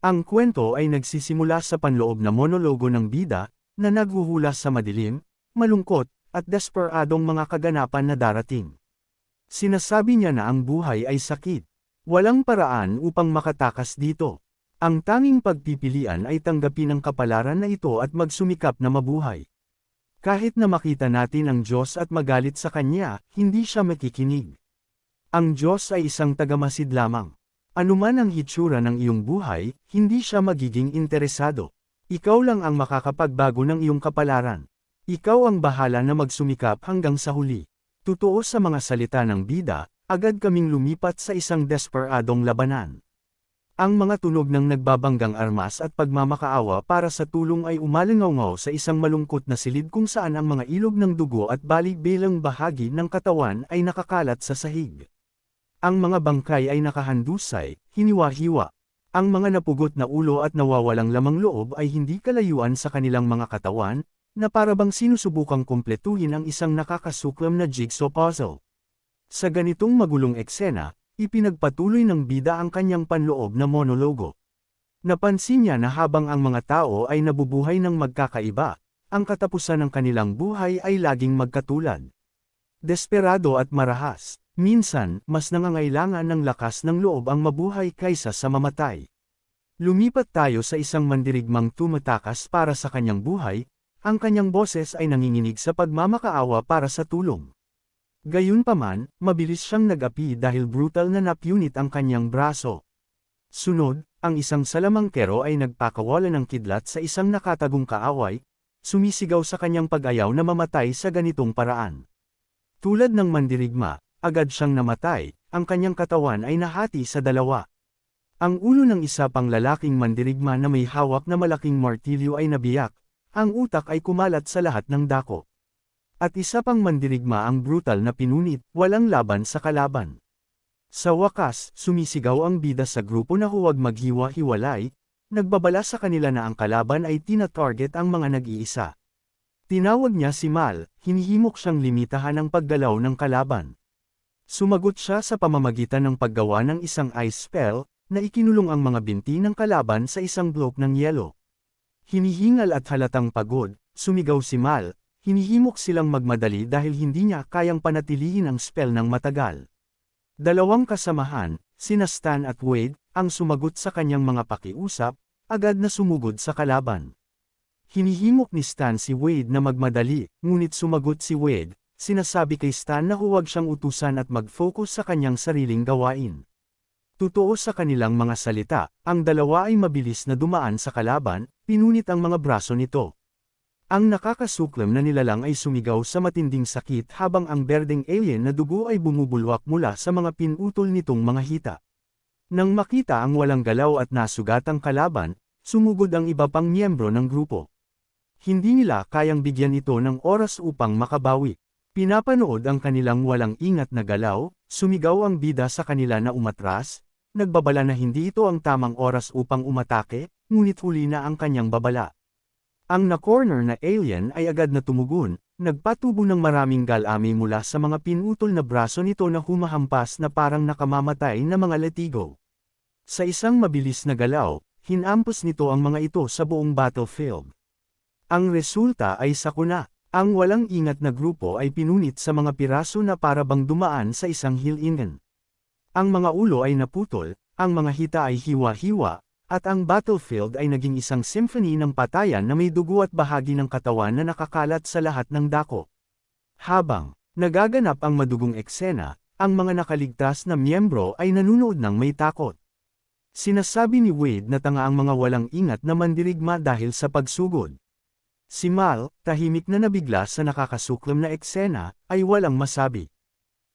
Ang kwento ay nagsisimula sa panloob na monologo ng bida, na naghuhula sa madilim, malungkot, at desperadong mga kaganapan na darating. Sinasabi niya na ang buhay ay sakit. Walang paraan upang makatakas dito. Ang tanging pagpipilian ay tanggapin ang kapalaran na ito at magsumikap na mabuhay. Kahit na makita natin ang Diyos at magalit sa Kanya, hindi siya makikinig. Ang Diyos ay isang tagamasid lamang. Anuman ang hitsura ng iyong buhay, hindi siya magiging interesado. Ikaw lang ang makakapagbago ng iyong kapalaran. Ikaw ang bahala na magsumikap hanggang sa huli. Totoo sa mga salita ng bida, agad kaming lumipat sa isang desperadong labanan. Ang mga tunog ng nagbabanggang armas at pagmamakaawa para sa tulong ay umalingaw sa isang malungkot na silid kung saan ang mga ilog ng dugo at bali-bilang bahagi ng katawan ay nakakalat sa sahig. Ang mga bangkay ay nakahandusay, hiniwa-hiwa. Ang mga napugot na ulo at nawawalang lamang loob ay hindi kalayuan sa kanilang mga katawan, na parabang sinusubukang kumpletuhin ang isang nakakasuklam na jigsaw puzzle. Sa ganitong magulong eksena, ipinagpatuloy ng bida ang kanyang panloob na monologo. Napansin niya na habang ang mga tao ay nabubuhay ng magkakaiba, ang katapusan ng kanilang buhay ay laging magkatulad. Desperado at marahas, minsan, mas nangangailangan ng lakas ng loob ang mabuhay kaysa sa mamatay. Lumipat tayo sa isang mandirigmang tumatakas para sa kanyang buhay, ang kanyang boses ay nanginginig sa pagmamakaawa para sa tulong. Gayunpaman, mabilis siyang nag-api dahil brutal na napunit ang kanyang braso. Sunod, ang isang salamangkero ay nagpakawala ng kidlat sa isang nakatagong kaaway, sumisigaw sa kanyang pag-ayaw na mamatay sa ganitong paraan. Tulad ng mandirigma, agad siyang namatay, ang kanyang katawan ay nahati sa dalawa. Ang ulo ng isa pang lalaking mandirigma na may hawak na malaking martilyo ay nabiyak, ang utak ay kumalat sa lahat ng dako. At isa pang mandirigma ang brutal na pinunit, walang laban sa kalaban. Sa wakas, sumisigaw ang bida sa grupo na huwag maghiwa-hiwalay, nagbabala sa kanila na ang kalaban ay tina-target ang mga nag-iisa. Tinawag niya si Mal, hinihimok siyang limitahan ang paggalaw ng kalaban. Sumagot siya sa pamamagitan ng paggawa ng isang ice spell, na ikinulong ang mga binti ng kalaban sa isang bloke ng yelo. Hinihingal at halatang pagod, sumigaw si Mal, hinihimok silang magmadali dahil hindi niya kayang panatilihin ang spell ng matagal. Dalawang kasamahan, sina Stan at Wade, ang sumagot sa kanyang mga pakiusap, agad na sumugod sa kalaban. Hinihimok ni Stan si Wade na magmadali, ngunit sumagot si Wade, sinasabi kay Stan na huwag siyang utusan at mag-focus sa kanyang sariling gawain. Totoo sa kanilang mga salita, ang dalawa ay mabilis na dumaan sa kalaban, pinunit ang mga braso nito. Ang nakakasuklam na nilalang ay sumigaw sa matinding sakit habang ang berdeng alien na dugo ay bumubulwak mula sa mga pinutol nitong mga hita. Nang makita ang walang galaw at nasugatang kalaban, sumugod ang iba pang miyembro ng grupo. Hindi nila kayang bigyan ito ng oras upang makabawi. Pinapanood ang kanilang walang ingat na galaw, sumigaw ang bida sa kanila na umatras, nagbabala na hindi ito ang tamang oras upang umatake, ngunit huli na ang kanyang babala. Ang na-corner na alien ay agad na tumugon, nagpatubo ng maraming galami mula sa mga pinutol na braso nito na humahampas na parang nakamamatay na mga latigo. Sa isang mabilis na galaw, hinampos nito ang mga ito sa buong battlefield. Ang resulta ay sakuna. Ang walang ingat na grupo ay pinunit sa mga piraso na parabang dumaan sa isang hilingan. Ang mga ulo ay naputol, ang mga hita ay hiwa-hiwa, at ang battlefield ay naging isang symphony ng patayan na may dugo at bahagi ng katawan na nakakalat sa lahat ng dako. Habang nagaganap ang madugong eksena, ang mga nakaligtas na miyembro ay nanunood ng may takot. Sinasabi ni Wade na tanga ang mga walang ingat na mandirigma dahil sa pagsugod. Si Mal, tahimik na nabigla sa nakakasuklam na eksena, ay walang masabi.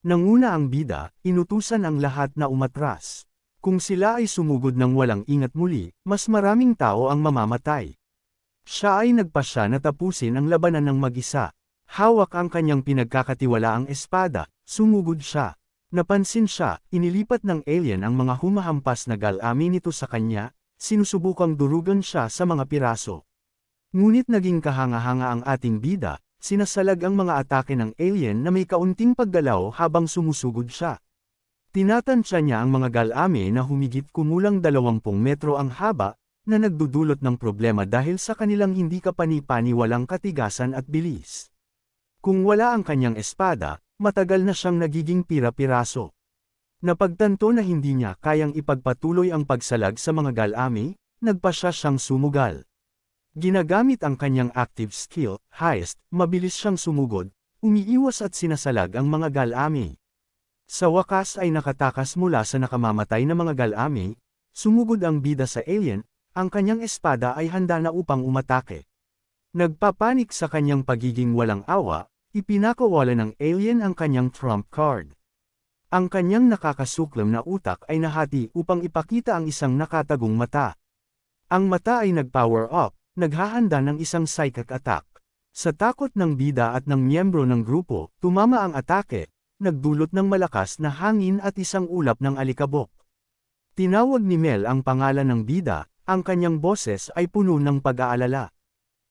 Nanguna ang bida, inutusan ang lahat na umatras. Kung sila ay sumugod ng walang ingat muli, mas maraming tao ang mamamatay. Siya ay nagpasya na tapusin ang labanan ng mag-isa. Hawak ang kanyang pinagkakatiwalaang espada, sumugod siya. Napansin siya, inilipat ng alien ang mga humahampas na galami nito sa kanya, sinusubukang durugan siya sa mga piraso. Ngunit naging kahanga-hanga ang ating bida, sinasalag ang mga atake ng alien na may kaunting paggalaw habang sumusugod siya. Tinatansya niya ang mga galami na humigit kumulang 20 metro ang haba, na nagdudulot ng problema dahil sa kanilang hindi kapani-paniwalang katigasan at bilis. Kung wala ang kanyang espada, matagal na siyang nagiging pira-piraso. Napagtanto na hindi niya kayang ipagpatuloy ang pagsalag sa mga galami, nagpasya siyang sumugal. Ginagamit ang kanyang active skill, heist, mabilis siyang sumugod, umiiwas at sinasalag ang mga galami. Sa wakas ay nakatakas mula sa nakamamatay na mga galami, sumugod ang bida sa alien, ang kanyang espada ay handa na upang umatake. Nagpapanik sa kanyang pagiging walang awa, ipinakawala ng alien ang kanyang trump card. Ang kanyang nakakasuklam na utak ay nahati upang ipakita ang isang nakatagong mata. Ang mata ay nag-power up, naghahanda ng isang psychic attack. Sa takot ng bida at ng miyembro ng grupo, tumama ang atake, nagdulot ng malakas na hangin at isang ulap ng alikabok. Tinawag ni Mel ang pangalan ng bida, ang kanyang boses ay puno ng pag-aalala.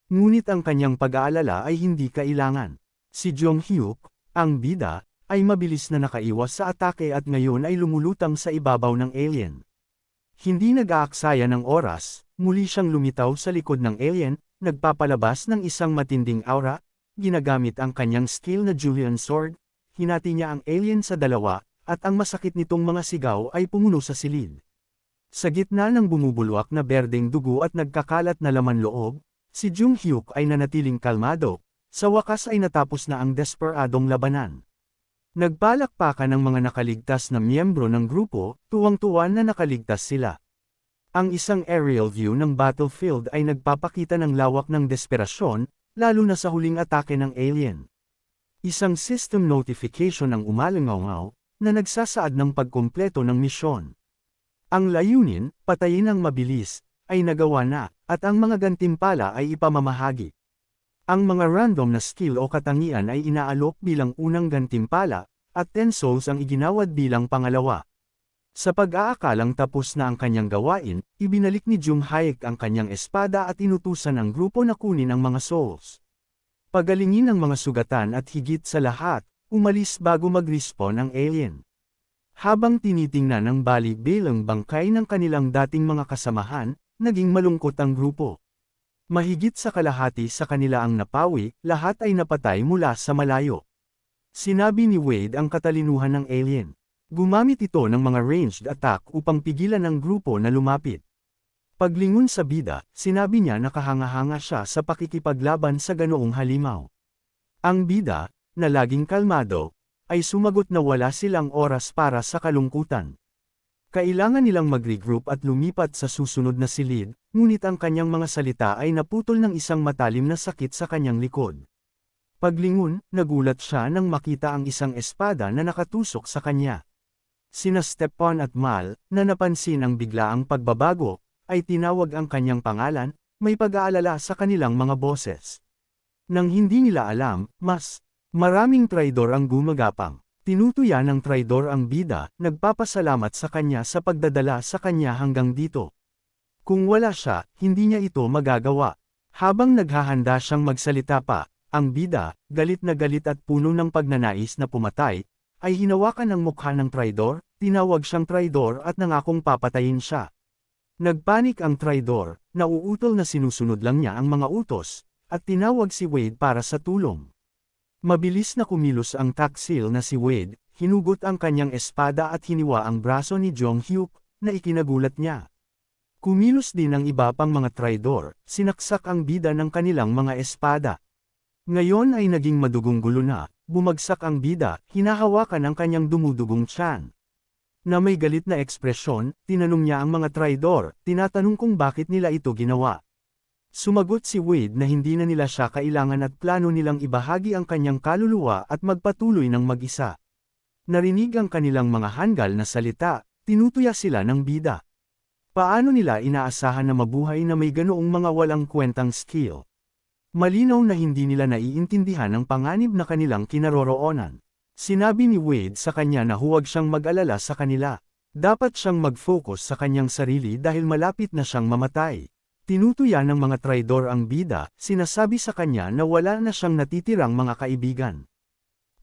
Ngunit ang kanyang pag-aalala ay hindi kailangan. Si Jong Hyuk, ang bida, ay mabilis na nakaiwas sa atake at ngayon ay lumulutang sa ibabaw ng alien. Hindi nag-aaksaya ng oras, muli siyang lumitaw sa likod ng alien, nagpapalabas ng isang matinding aura, ginagamit ang kanyang skill na Julian Sword, hinati niya ang alien sa dalawa, at ang masakit nitong mga sigaw ay pumuno sa silid. Sa gitna ng bumubulwak na berdeng dugo at nagkakalat na laman loob, si Jung Hyuk ay nanatiling kalmado, sa wakas ay natapos na ang desperadong labanan. Nagpalakpakan ng mga nakaligtas na miyembro ng grupo, tuwang-tuwa na nakaligtas sila. Ang isang aerial view ng battlefield ay nagpapakita ng lawak ng desperasyon, lalo na sa huling atake ng alien. Isang system notification ang umalingaw na nagsasaad ng pagkumpleto ng misyon. Ang layunin, patayin ang mabilis, ay nagawa na, at ang mga gantimpala ay ipamamahagi. Ang mga random na skill o katangian ay inaalok bilang unang gantimpala, at 10 souls ang iginawad bilang pangalawa. Sa pag-aakalang tapos na ang kanyang gawain, ibinalik ni Jung Hyuk ang kanyang espada at inutusan ang grupo na kunin ang mga souls. Pagalingin ang mga sugatan at higit sa lahat, umalis bago mag-respawn ang alien. Habang tinitingnan ng bali bilang bangkay ng kanilang dating mga kasamahan, naging malungkot ang grupo. Mahigit sa kalahati sa kanila ang napawi, lahat ay napatay mula sa malayo. Sinabi ni Wade ang katalinuhan ng alien. Gumamit ito ng mga ranged attack upang pigilan ang grupo na lumapit. Paglingon sa bida, sinabi niya na kahanga-hanga siya sa pakikipaglaban sa ganoong halimaw. Ang bida, na laging kalmado, ay sumagot na wala silang oras para sa kalungkutan. Kailangan nilang mag-regroup at lumipat sa susunod na silid, ngunit ang kanyang mga salita ay naputol ng isang matalim na sakit sa kanyang likod. Paglingon, nagulat siya nang makita ang isang espada na nakatusok sa kanya. Sina Stepan at Mal, na napansin ang biglaang pagbabago, ay tinawag ang kanyang pangalan, may pag-aalala sa kanilang mga boses. Nang hindi nila alam, mas maraming traidor ang gumagapang. Tinutuya ng traidor ang bida, nagpapasalamat sa kanya sa pagdadala sa kanya hanggang dito. Kung wala siya, hindi niya ito magagawa. Habang naghahanda siyang magsalita pa, ang bida, galit na galit at puno ng pagnanais na pumatay, ay hinawakan ang mukha ng traidor, tinawag siyang traidor at nangakong papatayin siya. Nagpanik ang traidor, nauutol na sinusunod lang niya ang mga utos, at tinawag si Wade para sa tulong. Mabilis na kumilos ang taksil na si Wade, hinugot ang kanyang espada at hiniwa ang braso ni Jong Hyuk, na ikinagulat niya. Kumilos din ang iba pang mga traidor, sinaksak ang bida ng kanilang mga espada. Ngayon ay naging madugong gulo na, bumagsak ang bida, hinahawakan ang kanyang dumudugong tiyan. Na may galit na ekspresyon, tinanong niya ang mga traidor, tinatanong kung bakit nila ito ginawa. Sumagot si Wade na hindi na nila siya kailangan at plano nilang ibahagi ang kanyang kaluluwa at magpatuloy ng mag-isa. Narinig ang kanilang mga hanggal na salita, tinutuya sila ng bida. Paano nila inaasahan na mabuhay na may ganoong mga walang kwentang skill? Malinaw na hindi nila naiintindihan ang panganib na kanilang kinaroroonan. Sinabi ni Wade sa kanya na huwag siyang mag-alala sa kanila. Dapat siyang mag-focus sa kanyang sarili dahil malapit na siyang mamatay. Tinutuya ng mga traidor ang bida, sinasabi sa kanya na wala na siyang natitirang mga kaibigan.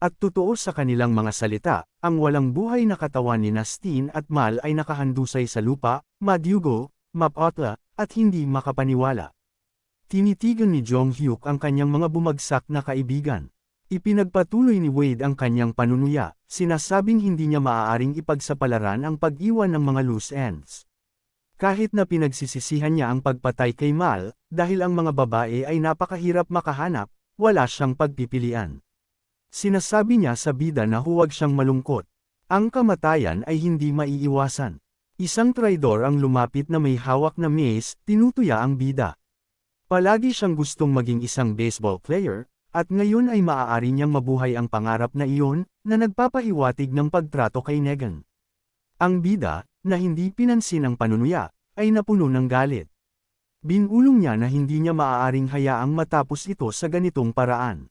At totoo sa kanilang mga salita, ang walang buhay na katawan ni Nastin at Mal ay nakahandusay sa lupa, Madyugo, Mapotla, at hindi makapaniwala. Tinitigan ni Jong-hyuk ang kanyang mga bumagsak na kaibigan. Ipinagpatuloy ni Wade ang kanyang panunuya, sinasabing hindi niya maaaring ipagsapalaran ang pag-iwan ng mga loose ends. Kahit na pinagsisisihan niya ang pagpatay kay Mal, dahil ang mga babae ay napakahirap makahanap, wala siyang pagpipilian. Sinasabi niya sa bida na huwag siyang malungkot. Ang kamatayan ay hindi maiiwasan. Isang traidor ang lumapit na may hawak na mace, tinutuya ang bida. Palagi siyang gustong maging isang baseball player, at ngayon ay maaari niyang mabuhay ang pangarap na iyon, na nagpapahiwatig ng pagtrato kay Negan. Ang bida, na hindi pinansin ang panunuya, ay napuno ng galit. Binulong niya na hindi niya maaaring hayaang matapos ito sa ganitong paraan.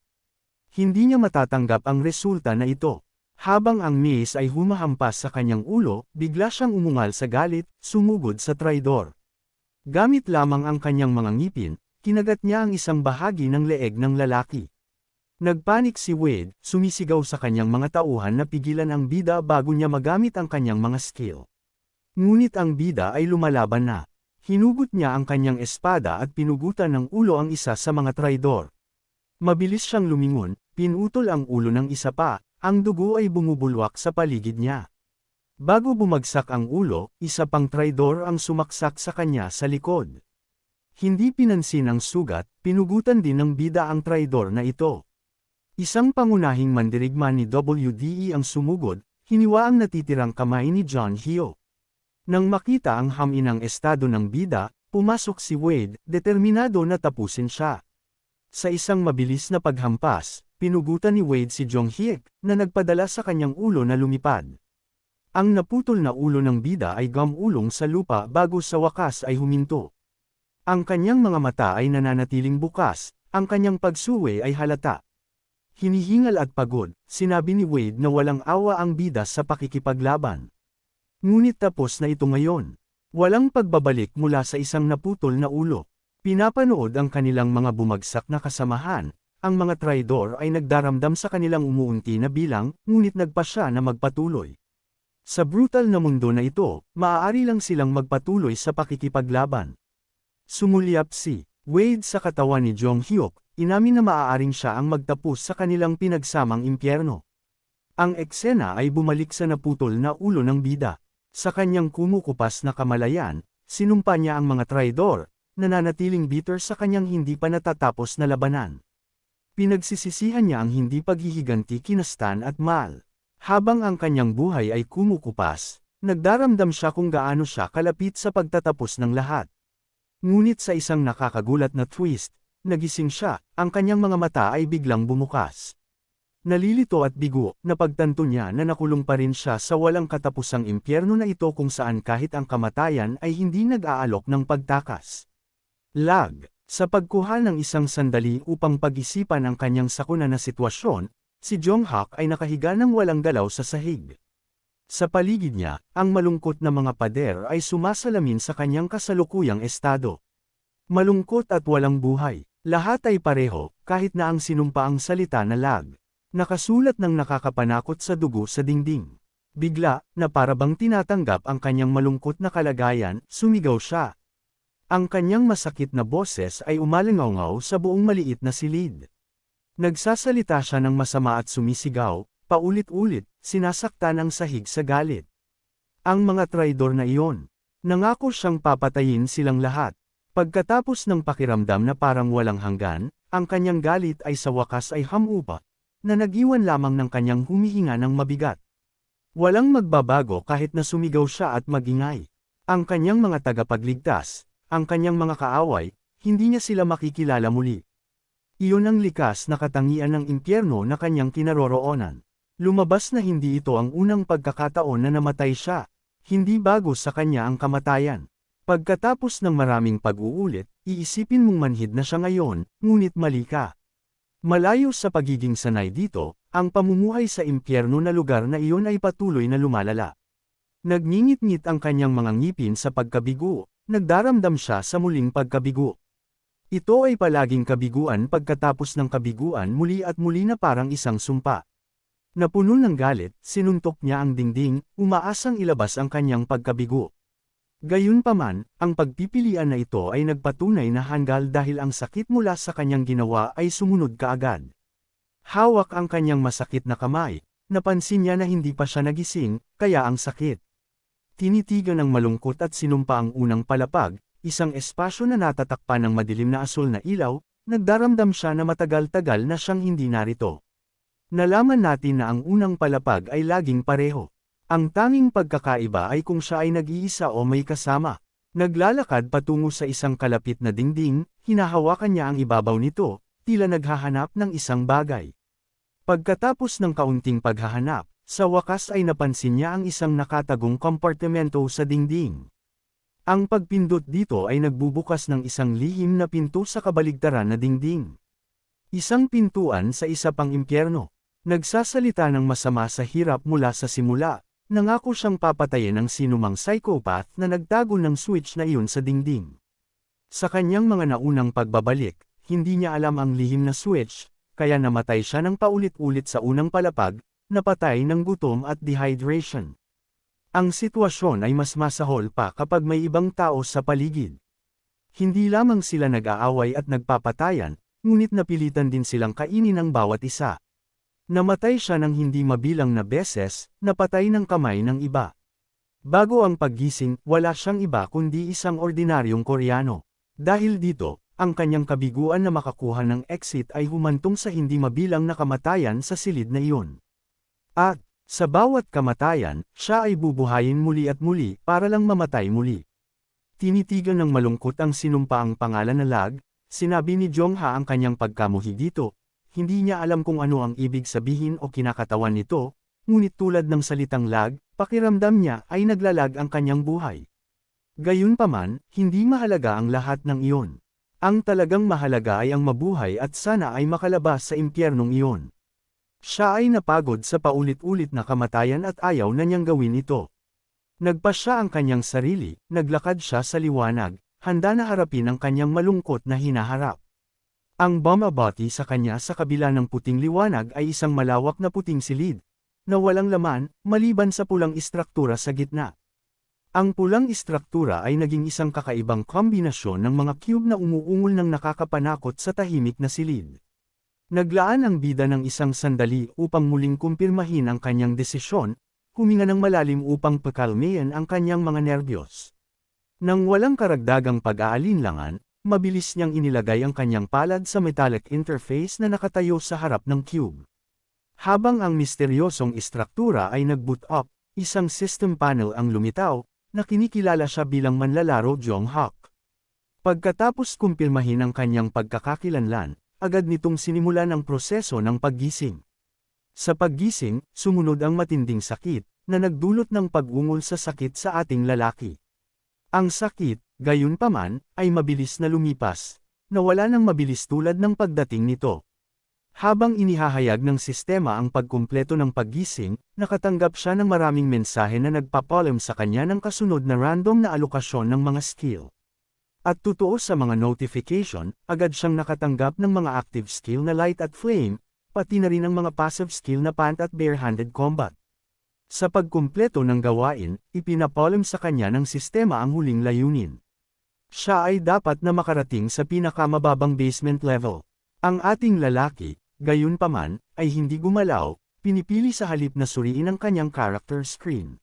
Hindi niya matatanggap ang resulta na ito. Habang ang mace ay humahampas sa kanyang ulo, bigla siyang umungal sa galit, sumugod sa traidor. Gamit lamang ang kanyang mga ngipin, kinagat niya ang isang bahagi ng leeg ng lalaki. Nagpanik si Wade, sumisigaw sa kanyang mga tauhan na pigilan ang bida bago niya magamit ang kanyang mga skill. Ngunit ang bida ay lumalaban na. Hinugot niya ang kanyang espada at pinugutan ng ulo ang isa sa mga traidor. Mabilis siyang lumingon, pinutol ang ulo ng isa pa, ang dugo ay bumubulwak sa paligid niya. Bago bumagsak ang ulo, isa pang traidor ang sumaksak sa kanya sa likod. Hindi pinansin ang sugat, pinugutan din ng bida ang traidor na ito. Isang pangunahing mandirigma ni WDE ang sumugod, hiniwa ang natitirang kamay ni Jong-hyuk. Nang makita ang haminang estado ng bida, pumasok si Wade, determinado na tapusin siya. Sa isang mabilis na paghampas, pinugutan ni Wade si Jong-hyuk, na nagpadala sa kanyang ulo na lumipad. Ang naputol na ulo ng bida ay gumulong sa lupa bago sa wakas ay huminto. Ang kanyang mga mata ay nananatiling bukas, ang kanyang pagsuwe ay halata. Hinihingal at pagod, sinabi ni Wade na walang awa ang bida sa pakikipaglaban. Ngunit tapos na ito ngayon. Walang pagbabalik mula sa isang naputol na ulo. Pinapanood ang kanilang mga bumagsak na kasamahan, ang mga traidor ay nagdaramdam sa kanilang umuunti na bilang, ngunit nagpa siya na magpatuloy. Sa brutal na mundo na ito, maaari lang silang magpatuloy sa pakikipaglaban. Sumulyap si Wade sa katawan ni Jong-hyuk, inamin na maaaring siya ang magtapos sa kanilang pinagsamang impyerno. Ang eksena ay bumalik sa naputol na ulo ng bida. Sa kanyang kumukupas na kamalayan, sinumpa niya ang mga traidor, nananatiling bitter sa kanyang hindi pa natatapos na labanan. Pinagsisisihan niya ang hindi paghihiganti kina Stan at Mal. Habang ang kanyang buhay ay kumukupas, nagdaramdam siya kung gaano siya kalapit sa pagtatapos ng lahat. Ngunit sa isang nakakagulat na twist, nagising siya, ang kanyang mga mata ay biglang bumukas. Nalilito at bigo, napagtanto niya na nakulong pa rin siya sa walang katapusang impyerno na ito kung saan kahit ang kamatayan ay hindi nag-aalok ng pagtakas. Lag, sa pagkuha ng isang sandali upang pag-isipan ang kanyang sakuna na sitwasyon, si Jong-hyuk ay nakahiga ng walang galaw sa sahig. Sa paligid niya, ang malungkot na mga pader ay sumasalamin sa kanyang kasalukuyang estado. Malungkot at walang buhay, lahat ay pareho, kahit na ang sinumpa ang salita na lag. Nakasulat ng nakakapanakot sa dugo sa dingding. Bigla, na parabang tinatanggap ang kanyang malungkot na kalagayan, sumigaw siya. Ang kanyang masakit na boses ay umalingaw sa buong maliit na silid. Nagsasalita siya ng masama at sumisigaw, paulit-ulit, sinasaktan ang sahig sa galit. Ang mga traidor na iyon, nangako siyang papatayin silang lahat. Pagkatapos ng pakiramdam na parang walang hanggan, ang kanyang galit ay sa wakas ay hamupa, na nag-iwan lamang ng kanyang humihinga ng mabigat. Walang magbabago kahit na sumigaw siya at magingay. Ang kanyang mga tagapagligtas, ang kanyang mga kaaway, hindi niya sila makikilala muli. Iyon ang likas na katangian ng impyerno na kanyang kinaroroonan. Lumabas na hindi ito ang unang pagkakataon na namatay siya. Hindi bago sa kanya ang kamatayan. Pagkatapos ng maraming pag-uulit, iisipin mong manhid na siya ngayon, ngunit mali ka. Malayo sa pagiging sanay dito, ang pamumuhay sa impyerno na lugar na iyon ay patuloy na lumalala. Nagngingit-ngit ang kanyang mga ngipin sa pagkabigo, nagdaramdam siya sa muling pagkabigo. Ito ay palaging kabiguan pagkatapos ng kabiguan muli at muli na parang isang sumpa. Napuno ng galit, sinuntok niya ang dingding, umaasang ilabas ang kanyang pagkabigo. Gayunpaman, ang pagpipilian na ito ay nagpatunay na hanggal dahil ang sakit mula sa kanyang ginawa ay sumunod kaagad. Hawak ang kanyang masakit na kamay, napansin niya na hindi pa siya nagising, kaya ang sakit. Tinitigan ng malungkot at sinumpa ang unang palapag, isang espasyo na natatakpan ng madilim na asul na ilaw, nagdaramdam siya na matagal-tagal na siyang hindi narito. Nalaman natin na ang unang palapag ay laging pareho. Ang tanging pagkakaiba ay kung siya ay nag-iisa o may kasama. Naglalakad patungo sa isang kalapit na dingding, hinahawakan niya ang ibabaw nito, tila naghahanap ng isang bagay. Pagkatapos ng kaunting paghahanap, sa wakas ay napansin niya ang isang nakatagong kompartimento sa dingding. Ang pagpindot dito ay nagbubukas ng isang lihim na pinto sa kabaligtaran na dingding. Isang pintuan sa isa pang impyerno. Nagsasalita ng masama sa hirap mula sa simula. Nangako siyang papatayin ng sinumang psychopath na nagtago ng switch na iyon sa dingding. Sa kanyang mga naunang pagbabalik, hindi niya alam ang lihim na switch, kaya namatay siya ng paulit-ulit sa unang palapag, napatay ng gutom at dehydration. Ang sitwasyon ay mas masahol pa kapag may ibang tao sa paligid. Hindi lamang sila nag-aaway at nagpapatayan, ngunit napilitan din silang kainin ang bawat isa. Namatay siya ng hindi mabilang na beses, napatay ng kamay ng iba. Bago ang paggising, wala siyang iba kundi isang ordinaryong Koreano. Dahil dito, ang kanyang kabiguan na makakuha ng exit ay humantong sa hindi mabilang na kamatayan sa silid na iyon. At, sa bawat kamatayan, siya ay bubuhayin muli at muli para lang mamatay muli. Tinitigan ng malungkot ang sinumpaang pangalan na Lag, sinabi ni Jong-ha ang kanyang pagkamuhi dito. Hindi niya alam kung ano ang ibig sabihin o kinakatawan nito, ngunit tulad ng salitang lag, pakiramdam niya ay naglalag ang kanyang buhay. Gayunpaman, hindi mahalaga ang lahat ng iyon. Ang talagang mahalaga ay ang mabuhay at sana ay makalabas sa impyernong iyon. Siya ay napagod sa paulit-ulit na kamatayan at ayaw na niyang gawin ito. Nagpasya ang kanyang sarili, naglakad siya sa liwanag, handa na harapin ang kanyang malungkot na hinaharap. Ang bumabati sa kanya sa kabila ng puting liwanag ay isang malawak na puting silid, na walang laman, maliban sa pulang istruktura sa gitna. Ang pulang istruktura ay naging isang kakaibang kombinasyon ng mga cube na umuungol ng nakakapanakot sa tahimik na silid. Naglaan ang bida ng isang sandali upang muling kumpirmahin ang kanyang desisyon, huminga ng malalim upang pakalmayan ang kanyang mga nerbiyos. Nang walang karagdagang pag-aalinlangan, mabilis niyang inilagay ang kanyang palad sa metallic interface na nakatayo sa harap ng cube. Habang ang misteryosong istruktura ay nag-boot up, isang system panel ang lumitaw, na kinikilala siya bilang manlalaro Jong-hak. Pagkatapos kumpirmahin ang kanyang pagkakakilanlan, agad nitong sinimulan ang proseso ng paggising. Sa paggising, sumunod ang matinding sakit, na nagdulot ng pag-ungol sa sakit sa ating lalaki. Ang sakit, gayunpaman, ay mabilis na lumipas, nawala ng mabilis tulad ng pagdating nito. Habang inihahayag ng sistema ang pagkumpleto ng paggising, nakatanggap siya ng maraming mensahe na nagpapaalam sa kanya ng kasunod na random na alokasyon ng mga skill. At totoo sa mga notification, agad siyang nakatanggap ng mga active skill na light at flame, pati na rin ang mga passive skill na pant at bare-handed combat. Sa pagkumpleto ng gawain, ipinapaalam sa kanya ng sistema ang huling layunin. Siya ay dapat na makarating sa pinakamababang basement level. Ang ating lalaki, gayunpaman, ay hindi gumalaw, pinipili sa halip na suriin ang kanyang character screen.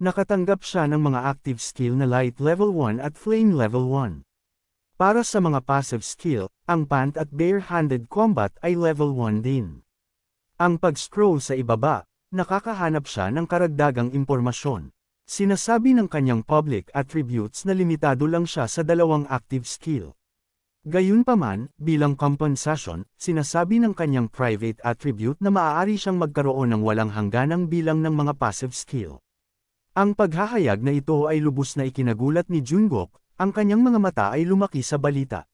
Nakatanggap siya ng mga active skill na light level 1 at flame level 1. Para sa mga passive skill, ang pant at bare-handed combat ay level 1 din. Ang pag-scroll sa ibaba, nakakahanap siya ng karagdagang impormasyon. Sinasabi ng kanyang public attributes na limitado lang siya sa 2 active skill. Gayunpaman, bilang compensation, sinasabi ng kanyang private attribute na maaari siyang magkaroon ng walang hangganang bilang ng mga passive skill. Ang paghahayag na ito ay lubos na ikinagulat ni Jungkook, ang kanyang mga mata ay lumaki sa balita.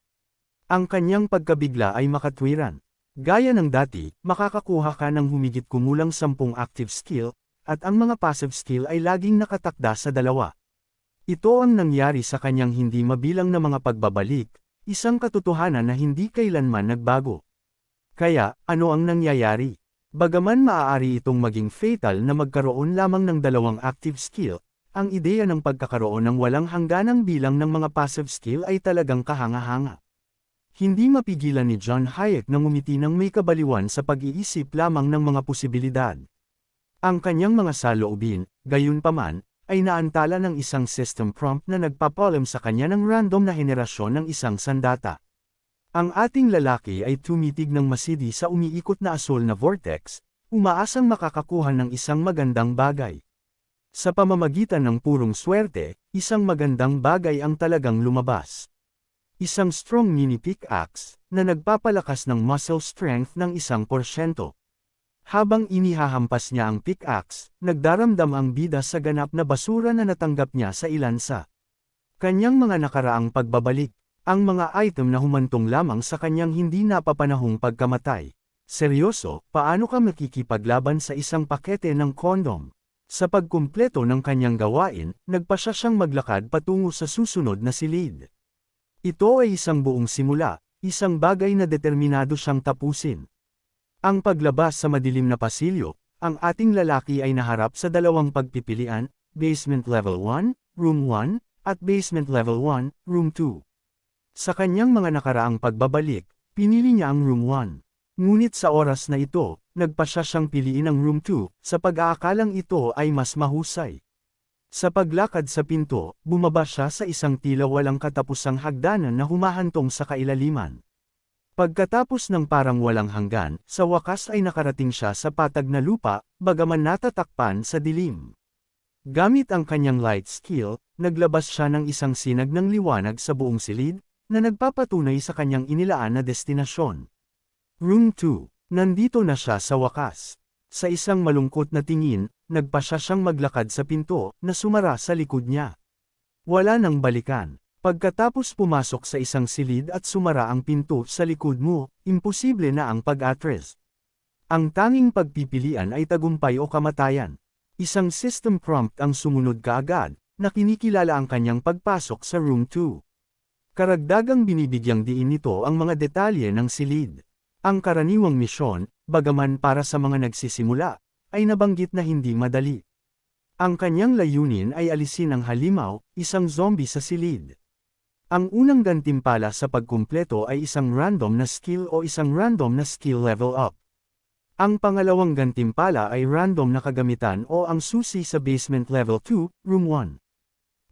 Ang kanyang pagkabigla ay makatwiran. Gaya ng dati, makakakuha ka ng humigit kumulang 10 active skill, at ang mga passive skill ay laging nakatakda sa 2. Ito ang nangyari sa kanyang hindi mabilang na mga pagbabalik, isang katotohanan na hindi kailanman nagbago. Kaya, ano ang nangyayari? Bagaman maaari itong maging fatal na magkaroon lamang ng 2 active skill, ang ideya ng pagkakaroon ng walang hangganang bilang ng mga passive skill ay talagang kahanga-hanga. Hindi mapigilan ni John Hayek na ngumiti ng may kabaliwan sa pag-iisip lamang ng mga posibilidad. Ang kanyang mga saloobin, gayunpaman, ay naantala ng isang system prompt na nagpapalam sa kanya ng random na henerasyon ng isang sandata. Ang ating lalaki ay tumitig ng masidi sa umiikot na asul na vortex, umaasang makakakuha ng isang magandang bagay. Sa pamamagitan ng purong swerte, isang magandang bagay ang talagang lumabas. Isang strong mini pickaxe, na nagpapalakas ng muscle strength ng 1%. Habang inihahampas niya ang pickaxe, nagdaramdam ang bida sa ganap na basura na natanggap niya sa ilan sa kanyang mga nakaraang pagbabalik, ang mga item na humantong lamang sa kanyang hindi napapanahong pagkamatay. Seryoso, paano ka makikipaglaban sa isang pakete ng kondom? Sa pagkumpleto ng kanyang gawain, nagpasya siyang maglakad patungo sa susunod na silid. Ito ay isang buong simula, isang bagay na determinado siyang tapusin. Ang paglabas sa madilim na pasilyo, ang ating lalaki ay naharap sa dalawang pagpipilian, Basement Level 1, Room 1, at Basement Level 1, Room 2. Sa kanyang mga nakaraang pagbabalik, pinili niya ang Room 1. Ngunit sa oras na ito, nagpasya siyang piliin ang Room 2, sa pag-aakalang ito ay mas mahusay. Sa paglakad sa pinto, bumaba siya sa isang tila walang katapusang hagdanan na humahantong sa kailaliman. Pagkatapos ng parang walang hanggan, sa wakas ay nakarating siya sa patag na lupa, bagaman natatakpan sa dilim. Gamit ang kanyang light skill, naglabas siya ng isang sinag ng liwanag sa buong silid, na nagpapatunay sa kanyang inilaan na destinasyon. Room 2. Nandito na siya sa wakas. Sa isang malungkot na tingin, nagpasya siyang maglakad sa pinto, na sumara sa likod niya. Wala nang balikan. Pagkatapos pumasok sa isang silid at sumara ang pinto sa likod mo, imposible na ang pag-atras. Ang tanging pagpipilian ay tagumpay o kamatayan. Isang system prompt ang sumunod kaagad, na kinikilala ang kanyang pagpasok sa Room 2. Karagdagang binibigyang diin nito ang mga detalye ng silid. Ang karaniwang misyon, bagaman para sa mga nagsisimula, ay nabanggit na hindi madali. Ang kanyang layunin ay alisin ang halimaw, isang zombie sa silid. Ang unang gantimpala sa pagkumpleto ay isang random na skill o isang random na skill level up. Ang pangalawang gantimpala ay random na kagamitan o ang susi sa Basement Level 2, Room 1.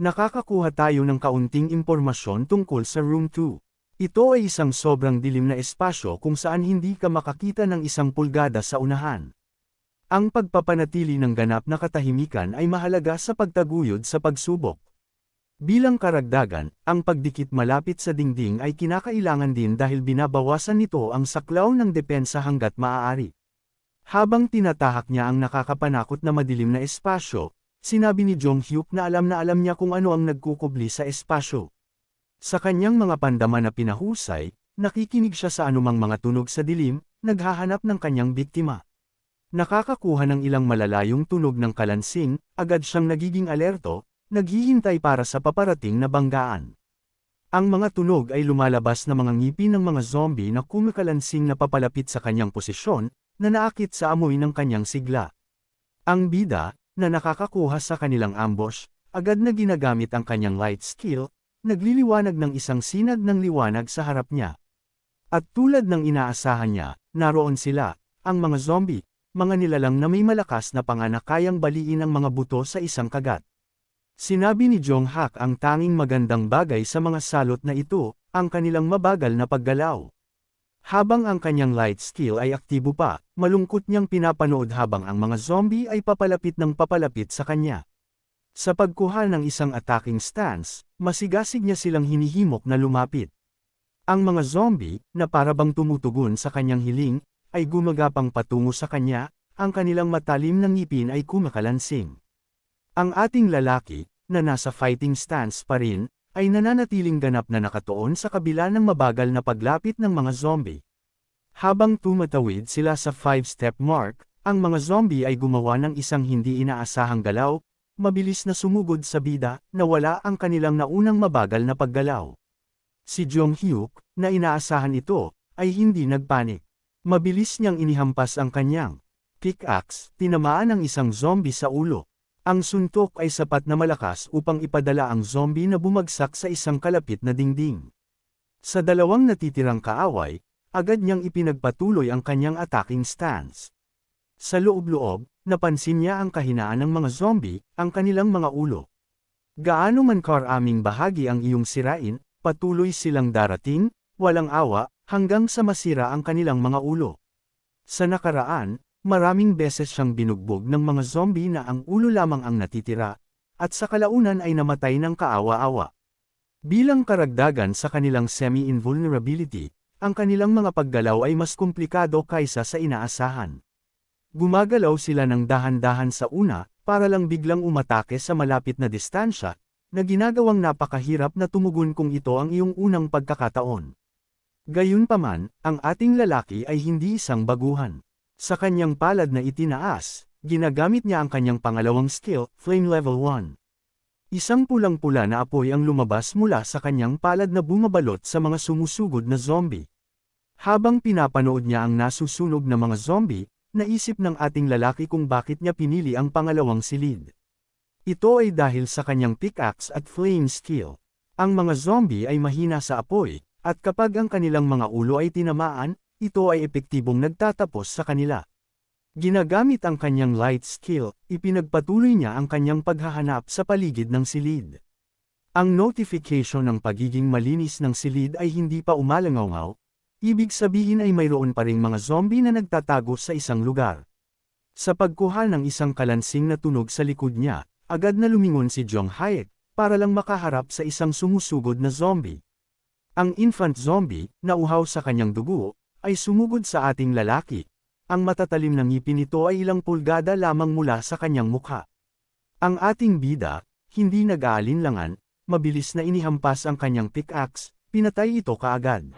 Nakakakuha tayo ng kaunting impormasyon tungkol sa Room 2. Ito ay isang sobrang dilim na espasyo kung saan hindi ka makakita ng 1 pulgada sa unahan. Ang pagpapanatili ng ganap na katahimikan ay mahalaga sa pagtaguyod sa pagsubok. Bilang karagdagan, ang pagdikit malapit sa dingding ay kinakailangan din dahil binabawasan nito ang saklaw ng depensa hanggat maaari. Habang tinatahak niya ang nakakapanakot na madilim na espasyo, sinabi ni Jong Hyuk na alam niya kung ano ang nagkukubli sa espasyo. Sa kanyang mga pandama na pinahusay, nakikinig siya sa anumang mga tunog sa dilim, naghahanap ng kanyang biktima. Nakakakuha ng ilang malalayong tunog ng kalansing, agad siyang nagiging alerto, naghihintay para sa paparating na banggaan. Ang mga tunog ay lumalabas na mga ngipin ng mga zombie na kumikalansing na papalapit sa kanyang posisyon, na naakit sa amoy ng kanyang sigla. Ang bida, na nakakakuha sa kanilang ambush, agad na ginagamit ang kanyang light skill, nagliliwanag ng isang sinag ng liwanag sa harap niya. At tulad ng inaasahan niya, naroon sila, ang mga zombie, mga nilalang na may malakas na panga na kayang baliin ang mga buto sa isang kagat. Sinabi ni Jong Hak ang tanging magandang bagay sa mga salot na ito, ang kanilang mabagal na paggalaw. Habang ang kanyang light skill ay aktibo pa, malungkot niyang pinapanood habang ang mga zombie ay papalapit ng papalapit sa kanya. Sa pagkuha ng isang attacking stance, masigasig niya silang hinihimok na lumapit. Ang mga zombie, na parabang tumutugon sa kanyang hiling, ay gumagapang patungo sa kanya, ang kanilang matalim na ngipin ay kumakalansing. Ang ating lalaki, na nasa fighting stance pa rin, ay nananatiling ganap na nakatuon sa kabila ng mabagal na paglapit ng mga zombie. Habang tumatawid sila sa 5-step mark, ang mga zombie ay gumawa ng isang hindi inaasahang galaw, mabilis na sumugod sa bida, na wala ang kanilang naunang mabagal na paggalaw. Si Jong Hyuk, na inaasahan ito, ay hindi nagpanik. Mabilis niyang inihampas ang kanyang pickaxe, tinamaan ang isang zombie sa ulo. Ang suntok ay sapat na malakas upang ipadala ang zombie na bumagsak sa isang kalapit na dingding. Sa dalawang natitirang kaaway, agad niyang ipinagpatuloy ang kanyang attacking stance. Sa loob-loob, napansin niya ang kahinaan ng mga zombie, ang kanilang mga ulo. Gaano man karaming bahagi ang iyong sirain, patuloy silang darating, walang awa, hanggang sa masira ang kanilang mga ulo. Sa nakaraan, maraming beses siyang binugbog ng mga zombie na ang ulo lamang ang natitira, at sa kalaunan ay namatay ng kaawa-awa. Bilang karagdagan sa kanilang semi-invulnerability, ang kanilang mga paggalaw ay mas komplikado kaysa sa inaasahan. Gumagalaw sila ng dahan-dahan sa una, para lang biglang umatake sa malapit na distansya, na ginagawang napakahirap na tumugon kung ito ang iyong unang pagkakataon. Gayunpaman, ang ating lalaki ay hindi isang baguhan. Sa kanyang palad na itinaas, ginagamit niya ang kanyang pangalawang skill, Flame Level 1. Isang pulang-pula na apoy ang lumabas mula sa kanyang palad na bumabalot sa mga sumusugod na zombie. Habang pinapanood niya ang nasusunog na mga zombie, naisip ng ating lalaki kung bakit niya pinili ang pangalawang silid. Ito ay dahil sa kanyang pickaxe at flame skill. Ang mga zombie ay mahina sa apoy, at kapag ang kanilang mga ulo ay tinamaan, ito ay epektibong nagtatapos sa kanila. Ginagamit ang kanyang light skill, ipinagpatuloy niya ang kanyang paghahanap sa paligid ng silid. Ang notification ng pagiging malinis ng silid ay hindi pa umalangaw, ibig sabihin ay mayroon pa ring mga zombie na nagtatago sa isang lugar. Sa pagkuha ng isang kalansing na tunog sa likod niya, agad na lumingon si Jong Hayek, para lang makaharap sa isang sumusugod na zombie. Ang infant zombie, na uhaw sa kanyang dugo, ay sumugod sa ating lalaki. Ang matatalim ng ngipin nito ay ilang pulgada lamang mula sa kanyang mukha. Ang ating bida, hindi nag-aalinlangan, mabilis na inihampas ang kanyang pickaxe, pinatay ito kaagad.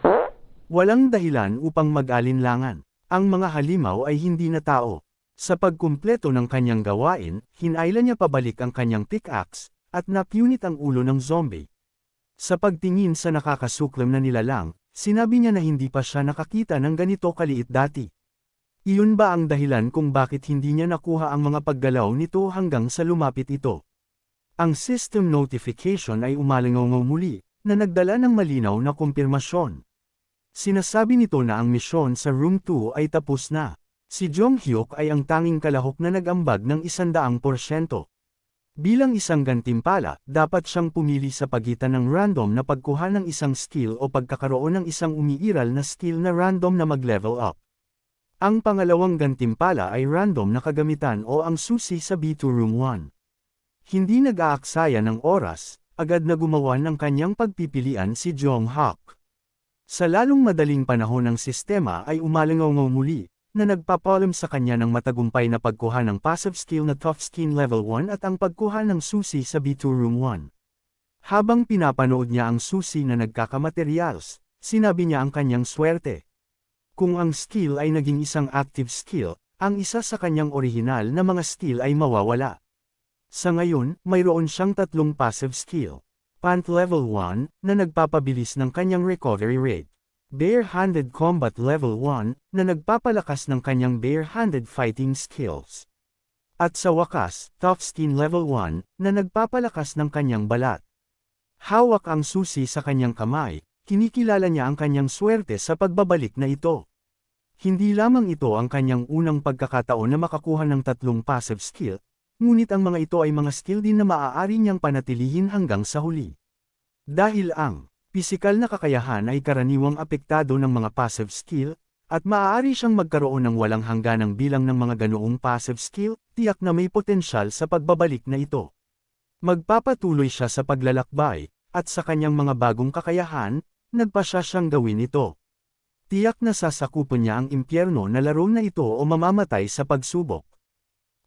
Walang dahilan upang mag-alinlangan. Ang mga halimaw ay hindi na tao. Sa pagkumpleto ng kanyang gawain, hinayla niya pabalik ang kanyang pickaxe, at napunit ang ulo ng zombie. Sa pagtingin sa nakakasuklam na nilalang, sinabi niya na hindi pa siya nakakita ng ganito kaliit dati. Iyon ba ang dahilan kung bakit hindi niya nakuha ang mga paggalaw nito hanggang sa lumapit ito? Ang system notification ay umalingaw muli, na nagdala ng malinaw na kumpirmasyon. Sinasabi nito na ang misyon sa Room 2 ay tapos na. Si Jong Hyuk ay ang tanging kalahok na nag-ambag ng 100%. Bilang isang gantimpala, dapat siyang pumili sa pagitan ng random na pagkuha ng isang skill o pagkakaroon ng isang umiiral na skill na random na mag-level up. Ang pangalawang gantimpala ay random na kagamitan o ang susi sa B2 Room 1. Hindi nag-aaksaya ng oras, agad na gumawa ng kanyang pagpipilian si Jong Hyuk. Sa lalong madaling panahon ng sistema ay umalingaw muli, na nagpapalam sa kanya ng matagumpay na pagkuha ng passive skill na Tough Skin Level 1 at ang pagkuha ng susi sa B2 Room 1. Habang pinapanood niya ang susi na nagkakamaterials, sinabi niya ang kanyang swerte. Kung ang skill ay naging isang active skill, ang isa sa kanyang orihinal na mga skill ay mawawala. Sa ngayon, mayroon siyang 3 passive skill. Pant Level 1, na nagpapabilis ng kanyang recovery rate. Bare-handed Combat Level 1, na nagpapalakas ng kanyang bare-handed fighting skills. At sa wakas, Tough Skin Level 1, na nagpapalakas ng kanyang balat. Hawak ang susi sa kanyang kamay, kinikilala niya ang kanyang swerte sa pagbabalik na ito. Hindi lamang ito ang kanyang unang pagkakataon na makakuha ng 3 passive skill, ngunit ang mga ito ay mga skill din na maaari niyang panatilihin hanggang sa huli. Dahil ang pisikal na kakayahan ay karaniwang apektado ng mga passive skill, at maaari siyang magkaroon ng walang hangganang bilang ng mga ganoong passive skill, tiyak na may potensyal sa pagbabalik na ito. Magpapatuloy siya sa paglalakbay, at sa kanyang mga bagong kakayahan, nagpasya siyang gawin ito. Tiyak na sasakupan niya ang impyerno na laro na ito o mamamatay sa pagsubok.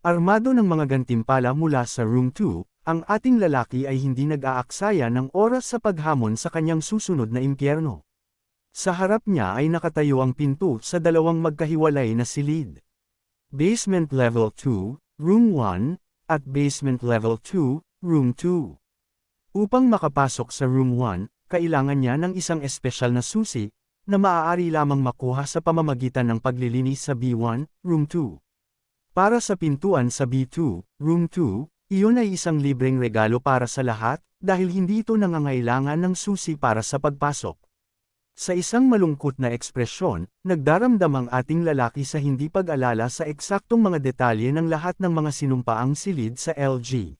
Armado ng mga gantimpala mula sa Room 2, ang ating lalaki ay hindi nag-aaksaya ng oras sa paghamon sa kanyang susunod na impyerno. Sa harap niya ay nakatayo ang pinto sa 2 magkahiwalay na silid. Basement Level 2, Room 1, at Basement Level 2, Room 2. Upang makapasok sa Room 1, kailangan niya ng isang espesyal na susi, na maaari lamang makuha sa pamamagitan ng paglilinis sa B1, Room 2. Para sa pintuan sa B2, Room 2, Iyon ay isang libreng regalo para sa lahat, dahil hindi ito nangangailangan ng susi para sa pagpasok. Sa isang malungkot na ekspresyon, nagdaramdam ang ating lalaki sa hindi pag-alala sa eksaktong mga detalye ng lahat ng mga sinumpaang silid sa LG.